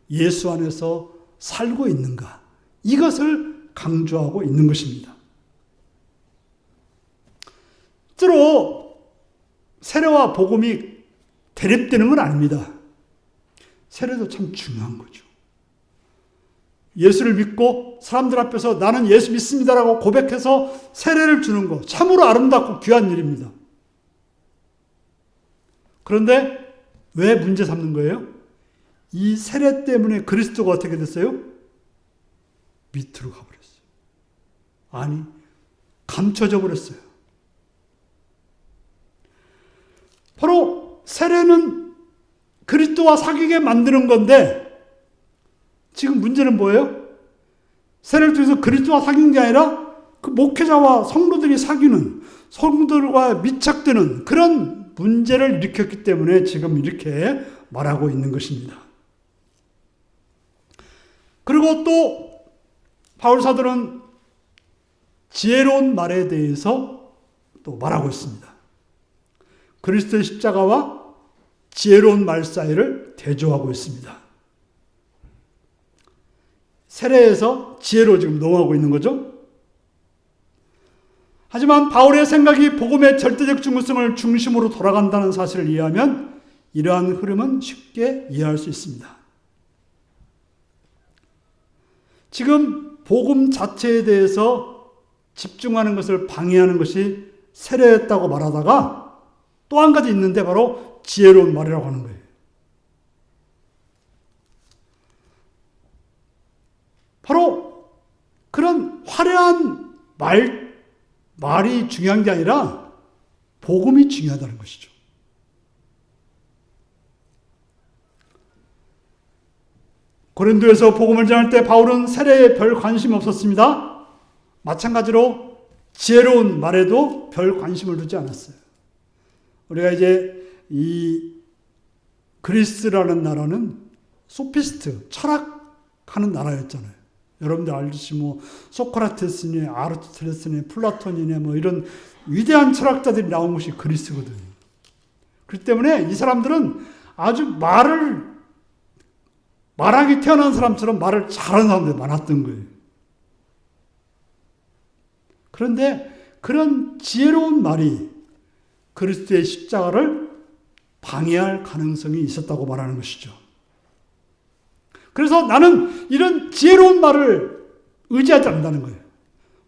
예수 안에서 살고 있는가, 이것을 강조하고 있는 것입니다. 때로 세례와 복음이 대립되는 건 아닙니다. 세례도 참 중요한 거죠. 예수를 믿고 사람들 앞에서 나는 예수 믿습니다라고 고백해서 세례를 주는 거 참으로 아름답고 귀한 일입니다. 그런데 왜 문제 삼는 거예요? 이 세례 때문에 그리스도가 어떻게 됐어요? 밑으로 가버렸어요. 아니, 감춰져 버렸어요. 바로 세례는 그리스도와 사귀게 만드는 건데 지금 문제는 뭐예요? 세례를 통해서 그리스도와 사귀는 게 아니라 그 목회자와 성도들이 사귀는, 성도들과 밀착되는 그런 문제를 일으켰기 때문에 지금 이렇게 말하고 있는 것입니다. 그리고 또 바울 사도는 지혜로운 말에 대해서 또 말하고 있습니다. 그리스도의 십자가와 지혜로운 말 사이를 대조하고 있습니다. 세례에서 지혜로 지금 넘어가고 있는 거죠. 하지만 바울의 생각이 복음의 절대적 중요성을 중심으로 돌아간다는 사실을 이해하면 이러한 흐름은 쉽게 이해할 수 있습니다. 지금 복음 자체에 대해서 집중하는 것을 방해하는 것이 세례였다고 말하다가 또 한 가지 있는데 바로 지혜로운 말이라고 하는 거예요. 바로 그런 화려한 말이 중요한 게 아니라 복음이 중요하다는 것이죠. 고린도에서 복음을 전할 때 바울은 세례에 별 관심 없었습니다. 마찬가지로 지혜로운 말에도 별 관심을 두지 않았어요. 우리가 이제 이 그리스라는 나라는 소피스트, 철학하는 나라였잖아요. 여러분들 알듯이 뭐 소크라테스니 아르토텔레스니 플라톤이니 뭐 이런 위대한 철학자들이 나온 것이 그리스거든요. 그렇기 때문에 이 사람들은 아주 말하기 태어난 사람처럼 말을 잘하는 사람들이 많았던 거예요. 그런데 그런 지혜로운 말이 그리스도의 십자가를 방해할 가능성이 있었다고 말하는 것이죠. 그래서 나는 이런 지혜로운 말을 의지하지 않는다는 거예요.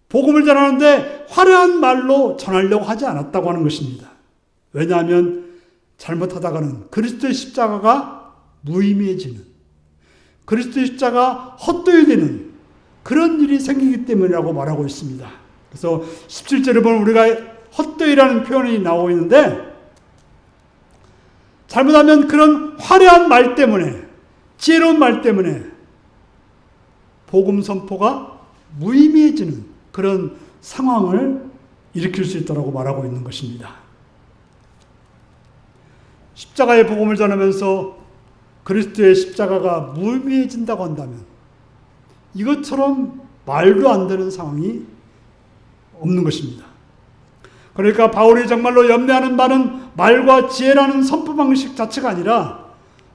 복음을 전하는데 화려한 말로 전하려고 하지 않았다고 하는 것입니다. 왜냐하면 잘못하다가는 그리스도의 십자가가 무의미해지는, 그리스도의 십자가 헛되이 되는 그런 일이 생기기 때문이라고 말하고 있습니다. 그래서 17절에 보면 우리가 헛되이라는 표현이 나오고 있는데 잘못하면 그런 화려한 말 때문에, 지혜로운 말 때문에 복음 선포가 무의미해지는 그런 상황을 일으킬 수 있다고 말하고 있는 것입니다. 십자가의 복음을 전하면서 그리스도의 십자가가 무의미해진다고 한다면 이것처럼 말도 안 되는 상황이 없는 것입니다. 그러니까 바울이 정말로 염려하는 바는 말과 지혜라는 선포 방식 자체가 아니라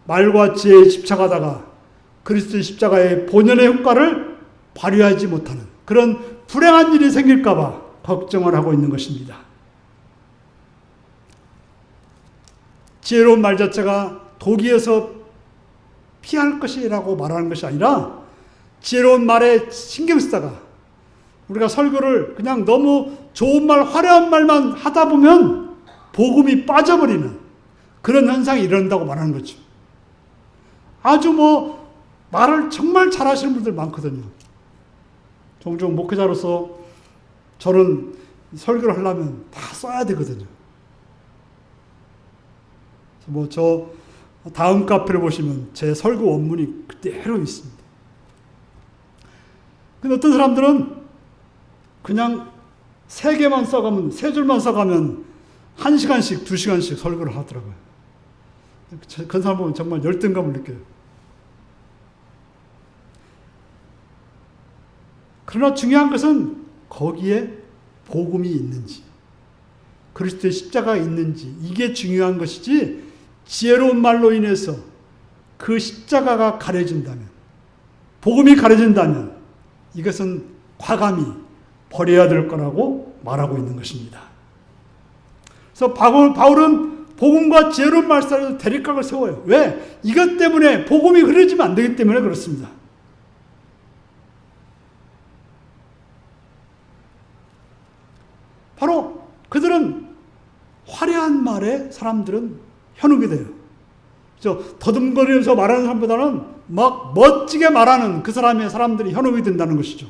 말과 지혜에 집착하다가 그리스도의 십자가의 본연의 효과를 발휘하지 못하는 그런 불행한 일이 생길까 봐 걱정을 하고 있는 것입니다. 지혜로운 말 자체가 도기에서 피할 것이라고 말하는 것이 아니라 지혜로운 말에 신경 쓰다가 우리가 설교를 그냥 너무 좋은 말, 화려한 말만 하다 보면 복음이 빠져버리는 그런 현상이 일어난다고 말하는 거죠. 아주 말을 정말 잘하시는 분들 많거든요. 종종 목회자로서 저는 설교를 하려면 다 써야 되거든요. 저 다음 카페를 보시면 제 설교 원문이 그대로 있습니다. 근데 어떤 사람들은 그냥 3개만 써가면, 3줄만 써가면 1시간씩, 2시간씩 설교를 하더라고요. 그런 사람 보면 정말 열등감을 느껴요. 그러나 중요한 것은 거기에 복음이 있는지, 그리스도의 십자가가 있는지 이게 중요한 것이지 지혜로운 말로 인해서 그 십자가가 가려진다면 복음이 가려진다면 이것은 과감히 버려야 될 거라고 말하고 있는 것입니다. 그래서 바울은 복음과 지혜로운 말씀으로 대립각을 세워요. 왜? 이것 때문에 복음이 흐려지면 안 되기 때문에 그렇습니다. 바로 그들은 화려한 말에 사람들은 현혹이 돼요. 그래서 더듬거리면서 말하는 사람보다는 막 멋지게 말하는 그 사람들이 현혹이 된다는 것이죠.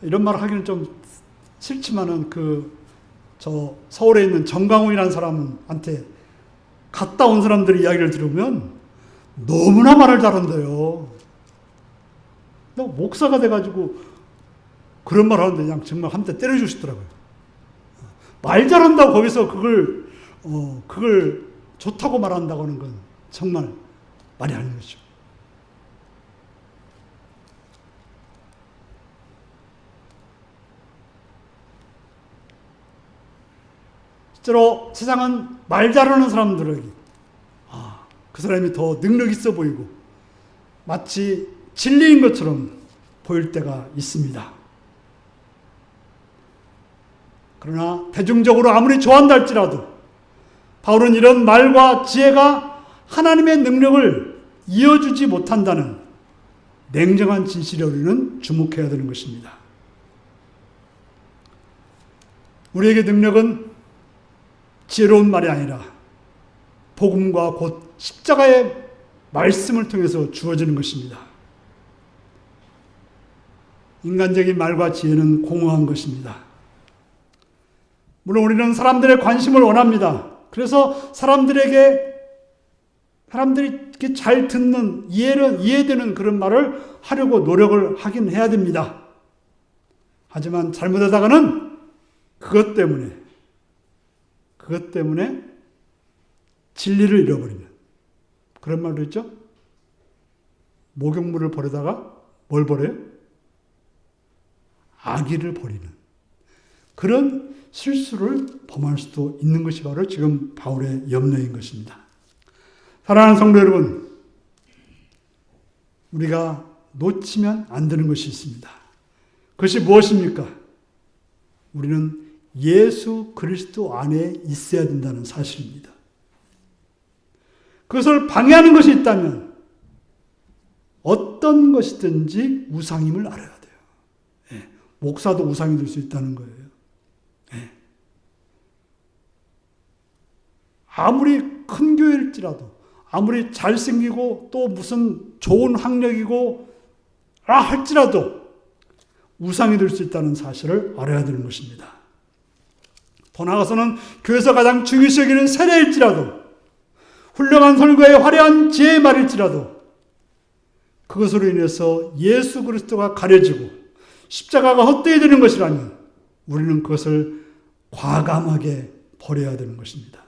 이런 말을 하기는 좀 싫지만은 저 서울에 있는 정강훈이라는 사람한테 갔다 온 사람들의 이야기를 들으면 너무나 말을 잘한대요. 목사가 돼가지고 그런 말 하는데 그냥 정말 한대 때려주시더라고요. 말 잘한다고 거기서 그걸 좋다고 말한다고 하는 건 정말 말이 아닌 거죠. 실제로 세상은 말 잘하는 사람들에게 그 사람이 더 능력 있어 보이고 마치 진리인 것처럼 보일 때가 있습니다. 그러나 대중적으로 아무리 좋아한다 할지라도 바울은 이런 말과 지혜가 하나님의 능력을 이어주지 못한다는 냉정한 진실에 우리는 주목해야 되는 것입니다. 우리에게 능력은 지혜로운 말이 아니라 복음과 곧 십자가의 말씀을 통해서 주어지는 것입니다. 인간적인 말과 지혜는 공허한 것입니다. 물론 우리는 사람들의 관심을 원합니다. 그래서 사람들이 이렇게 잘 듣는 이해되는 그런 말을 하려고 노력을 하긴 해야 됩니다. 하지만 잘못하다가는 그것 때문에 진리를 잃어버리는 그런 말도 있죠. 목욕물을 버리다가 뭘 버려요? 아기를 버리는 그런 실수를 범할 수도 있는 것이 바로 지금 바울의 염려인 것입니다. 사랑하는 성도 여러분, 우리가 놓치면 안 되는 것이 있습니다. 그것이 무엇입니까? 우리는 예수 그리스도 안에 있어야 된다는 사실입니다. 그것을 방해하는 것이 있다면 어떤 것이든지 우상임을 알아야 돼요. 예, 목사도 우상이 될 수 있다는 거예요. 예. 아무리 큰 교회일지라도 아무리 잘생기고 또 무슨 좋은 학력이고 할지라도 우상이 될 수 있다는 사실을 알아야 되는 것입니다. 더 나아가서는 교회에서 가장 중요시 여기는 세례일지라도 훌륭한 설교의 화려한 지혜의 말일지라도 그것으로 인해서 예수 그리스도가 가려지고 십자가가 헛되이 되는 것이라면 우리는 그것을 과감하게 버려야 되는 것입니다.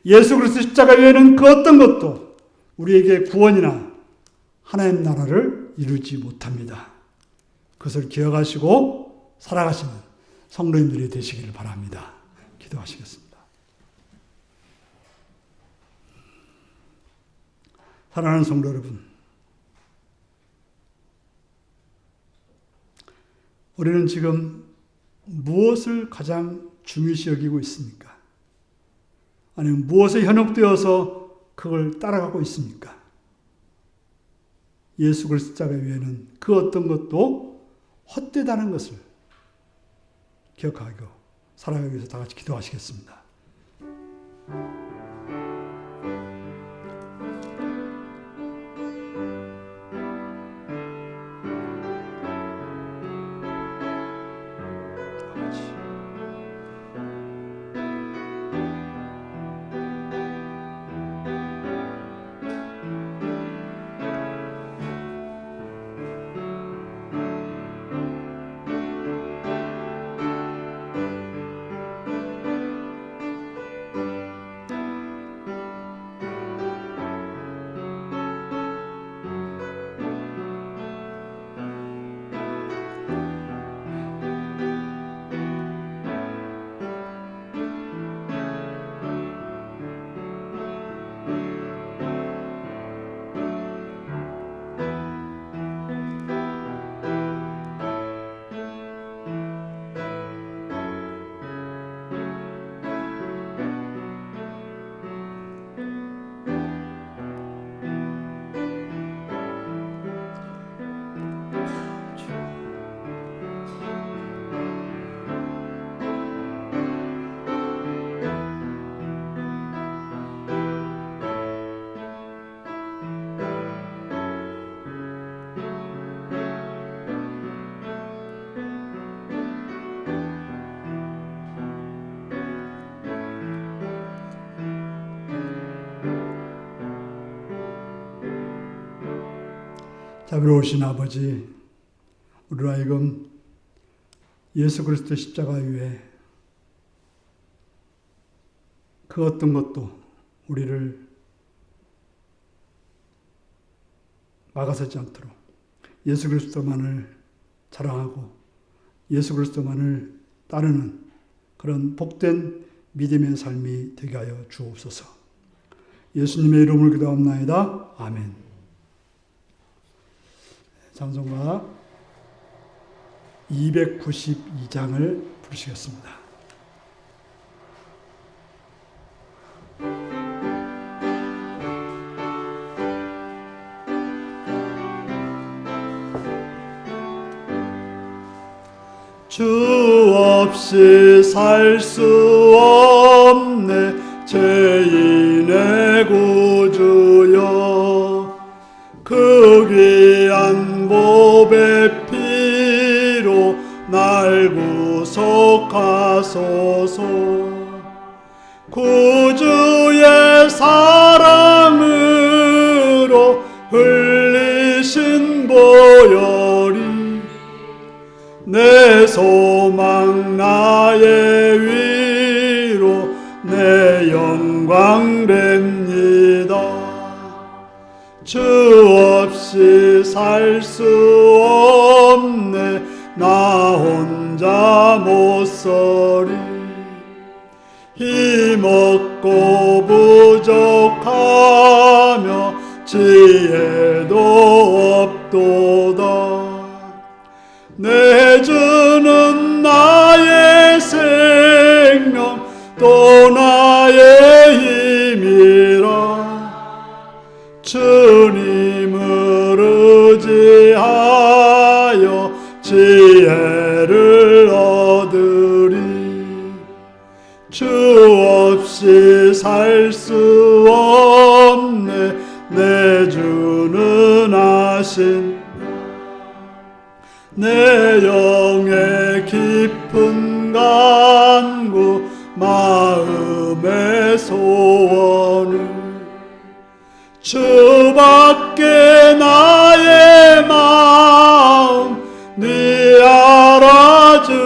예수 그리스도 십자가 외에는 그 어떤 것도 우리에게 구원이나 하나님 나라를 이루지 못합니다. 그것을 기억하시고 살아가시는 성도님들이 되시기를 바랍니다. 기도하시겠습니다. 사랑하는 성도 여러분, 우리는 지금 무엇을 가장 중요시 여기고 있습니까? 아니면 무엇에 현혹되어서 그걸 따라가고 있습니까? 예수 그리스도 십자가 외에는 그 어떤 것도 헛되다는 것을 기억하고 살아가기 위해서 다 같이 기도하시겠습니다. 자비로우신 아버지, 우리로 하여금 예수 그리스도 십자가 위에 그 어떤 것도 우리를 막아서지 않도록 예수 그리스도만을 자랑하고 예수 그리스도만을 따르는 그런 복된 믿음의 삶이 되게 하여 주옵소서. 예수님의 이름으로 기도합나이다. 아멘. 찬송가 292장을 부르시겠습니다. 주 없이 살 수 없네 죄인의 구주여 그 귀한 보배 피로 날 구속하소서 구주의 사랑으로 흘리신 보혈이 내 소망 나의 위로 내 영광 됩니다. 주 없이 살 수 없네 나 혼자 못 서리 힘없고 부족하며 지혜도 없도다 내 주는 나의 생명 또 나의 힘이라 주님을 의지하여 지혜를 얻으리 주 없이 살 수 없네 내 주는 하신 내 영의 깊은 간구 마음의 소원을 주밖에 나의 마음 네 알아주리요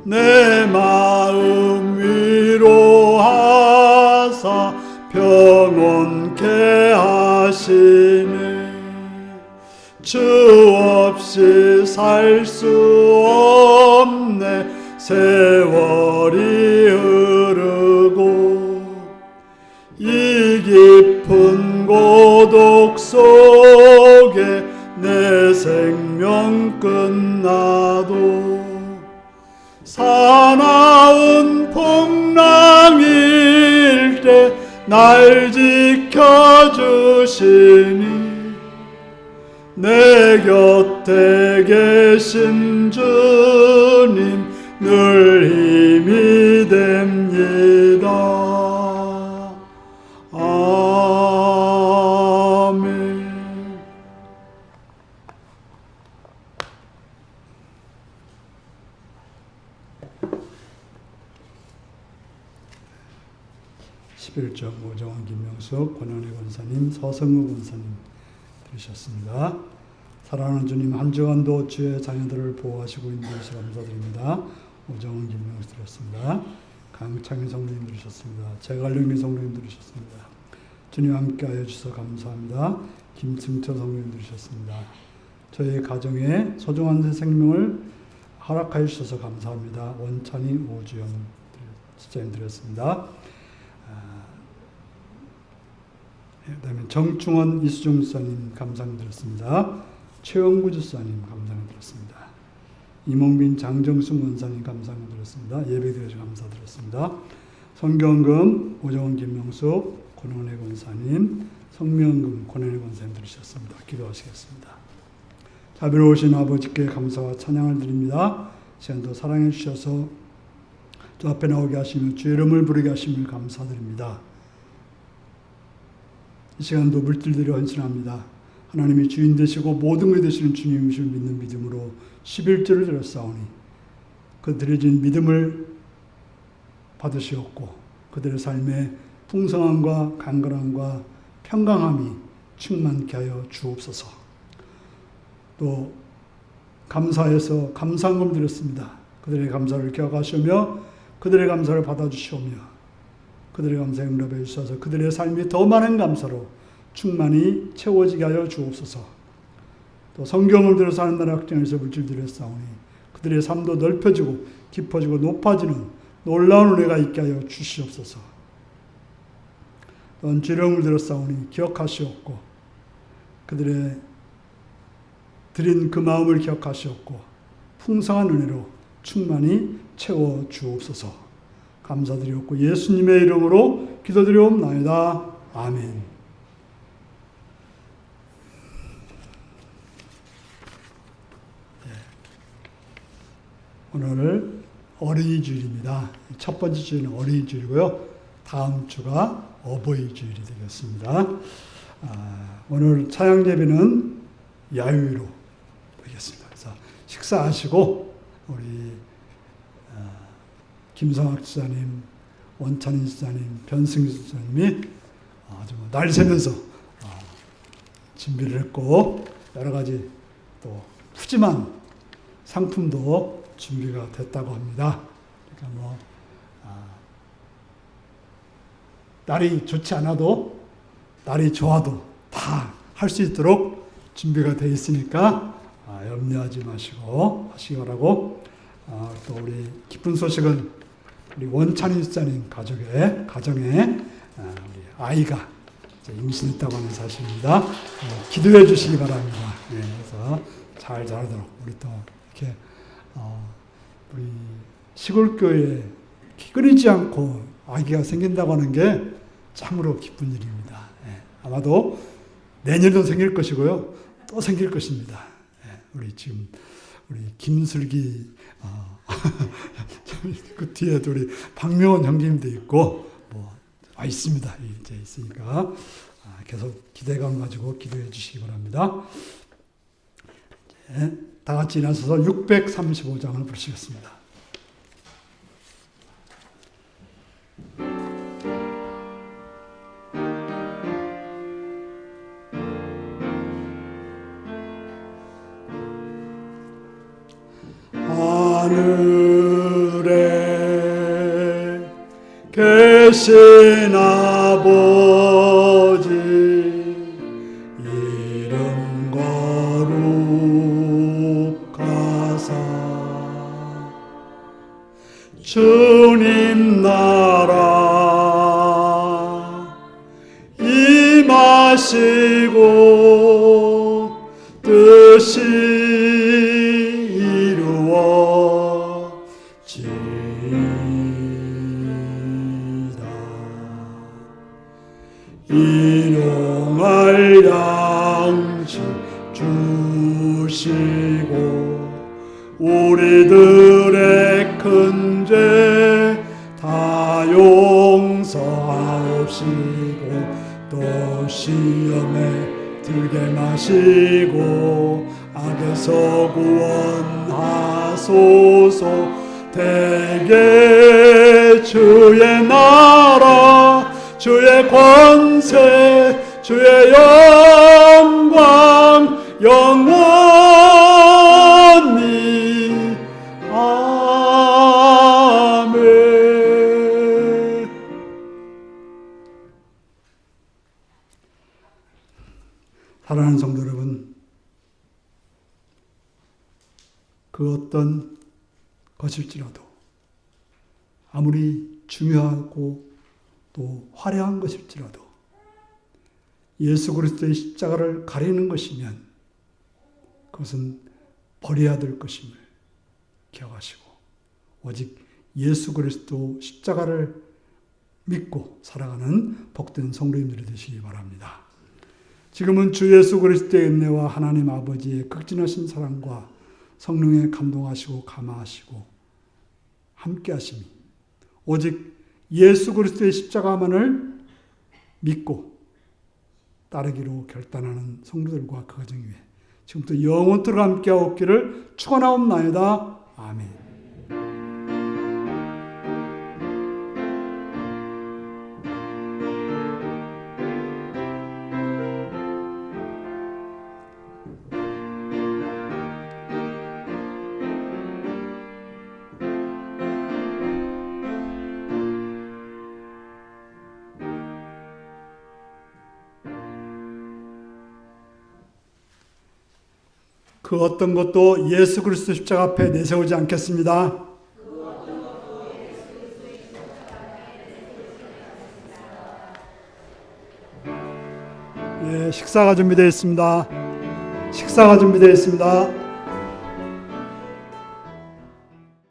내 마음 위로하사 평온케 하시네 주 없이 살 수 없네 세월이 흐르고 이 깊은 고독 속에 내 생명 끝나도 사나운 풍랑일 때 날 지켜주시니 내 곁에 계신 주님 늘 힘이 됩니다. 아멘. (11절) 오정원 김명숙 권한의 권사님 서성우 권사님 들으셨습니다. 사랑하는 주님, 한 주간도 주의 자녀들을 보호하시고 인도해주셔서 감사드립니다. 오정원 김명숙 들으셨습니다. 강창희 성도님 들으셨습니다. 재갈룡미 성도님 들으셨습니다. 주님 함께하여 주셔서 감사합니다. 김승철 성도님 들으셨습니다. 저희 가정에 소중한 생명을 허락하여 주셔서 감사합니다. 원찬이 오주영 지자님 드렸습니다. 그다음에 정충원 이수종 지사님 감상 드렸습니다. 최영구 지사님 감상 드렸습니다. 이몽빈 장정순 원사님 감상 드렸습니다. 예배드려서 감사드렸습니다. 성경금 오정원 김명숙 권원혜 권사님, 성명금 권원혜 권사님 들으셨습니다. 기도하시겠습니다. 자비로우신 아버지께 감사와 찬양을 드립니다. 시간도 사랑해 주셔서 저 앞에 나오게 하시며 주의 이름을 부르게 하심을 감사드립니다. 이 시간도 물들들여 헌신합니다. 하나님이 주인 되시고 모든 것 되시는 주님이심을 믿는 믿음으로 11절을 드렸사오니 그 드려진 믿음을 받으시었고 그들의 삶에 풍성함과 강건함과 평강함이 충만케 하여 주옵소서. 또 감사해서 감사함을 드렸습니다. 그들의 감사를 기억하시며 그들의 감사를 받아주시오며 그들의 감사에 응답해 주셔서 그들의 삶이 더 많은 감사로 충만히 채워지게 하여 주옵소서. 또 성경을 들어서 하늘나라 확장에서 물질들을 쌓으니 그들의 삶도 넓혀지고 깊어지고 높아지는 놀라운 은혜가 있게 하여 주시옵소서. 또한 주령을 들어 싸우니 기억하시옵고 그들의 드린 그 마음을 기억하시옵고 풍성한 은혜로 충만히 채워 주옵소서. 감사드리옵고 예수님의 이름으로 기도드리옵나이다. 아멘. 오늘 어린이 주일입니다. 첫 번째 주일은 어린이 주일이고요. 다음 주가 어버이 주일이 되겠습니다. 오늘 차양 예배는 야유로 되겠습니다. 그래서 식사하시고 우리 김성학 지사님, 원찬인 지사님, 변승기 지사님이 아주 날 새면서 준비를 했고 여러 가지 또 푸짐한 상품도 준비가 됐다고 합니다. 그러니까 날이 좋지 않아도 날이 좋아도 다 할 수 있도록 준비가 되어 있으니까 염려하지 마시고 하시기 바라고 또 우리 기쁜 소식은 우리 원찬희 집사님 가정에 우리 아이가 임신했다고 하는 사실입니다. 기도해 주시기 바랍니다. 그래서 잘 자라도록 우리 또 이렇게 우리 시골 교회에 끊이지 않고 아기가 생긴다고 하는 게 참으로 기쁜 일입니다. 아마도 내년도 생길 것이고요. 또 생길 것입니다. 우리 지금 우리 김슬기 그 뒤에도 우리 박명원 형님도 있고 와 있습니다. 이제 있으니까 계속 기대감 가지고 기도해 주시기 바랍니다. 이제 다 같이 일어서서 635장을 부르시겠습니다. 하늘에 계신 아버지 이름 거룩하사 주님 나라 임하시고 뜻이 일용할 양식 주시고 우리들의 큰 죄 다 용서하옵시고 또 시험에 들게 마시고 악에서 구원하소서. 대개 주의 나라 주의 권세 주의 영광 영원히 아멘. 사랑하는 성도 여러분, 그 어떤 것일지라도 아무리 중요하고 또 화려한 것일지라도 예수 그리스도의 십자가를 가리는 것이면 그것은 버려야 될 것임을 기억하시고 오직 예수 그리스도 십자가를 믿고 살아가는 복된 성도님들이 되시기 바랍니다. 지금은 주 예수 그리스도의 은혜와 하나님 아버지의 극진하신 사랑과 성령의 감동하시고 감화하시고 함께 하심이 오직 예수 그리스도의 십자가만을 믿고 따르기로 결단하는 성도들과 그 가정 위에 지금부터 영원토록 함께하옵기를 축원하옵나이다. 아멘. 그 어떤 것도 예수 그리스도 십자가 앞에 내세우지 않겠습니다. 네, 식사가 준비되어 있습니다. 식사가 준비되어 있습니다.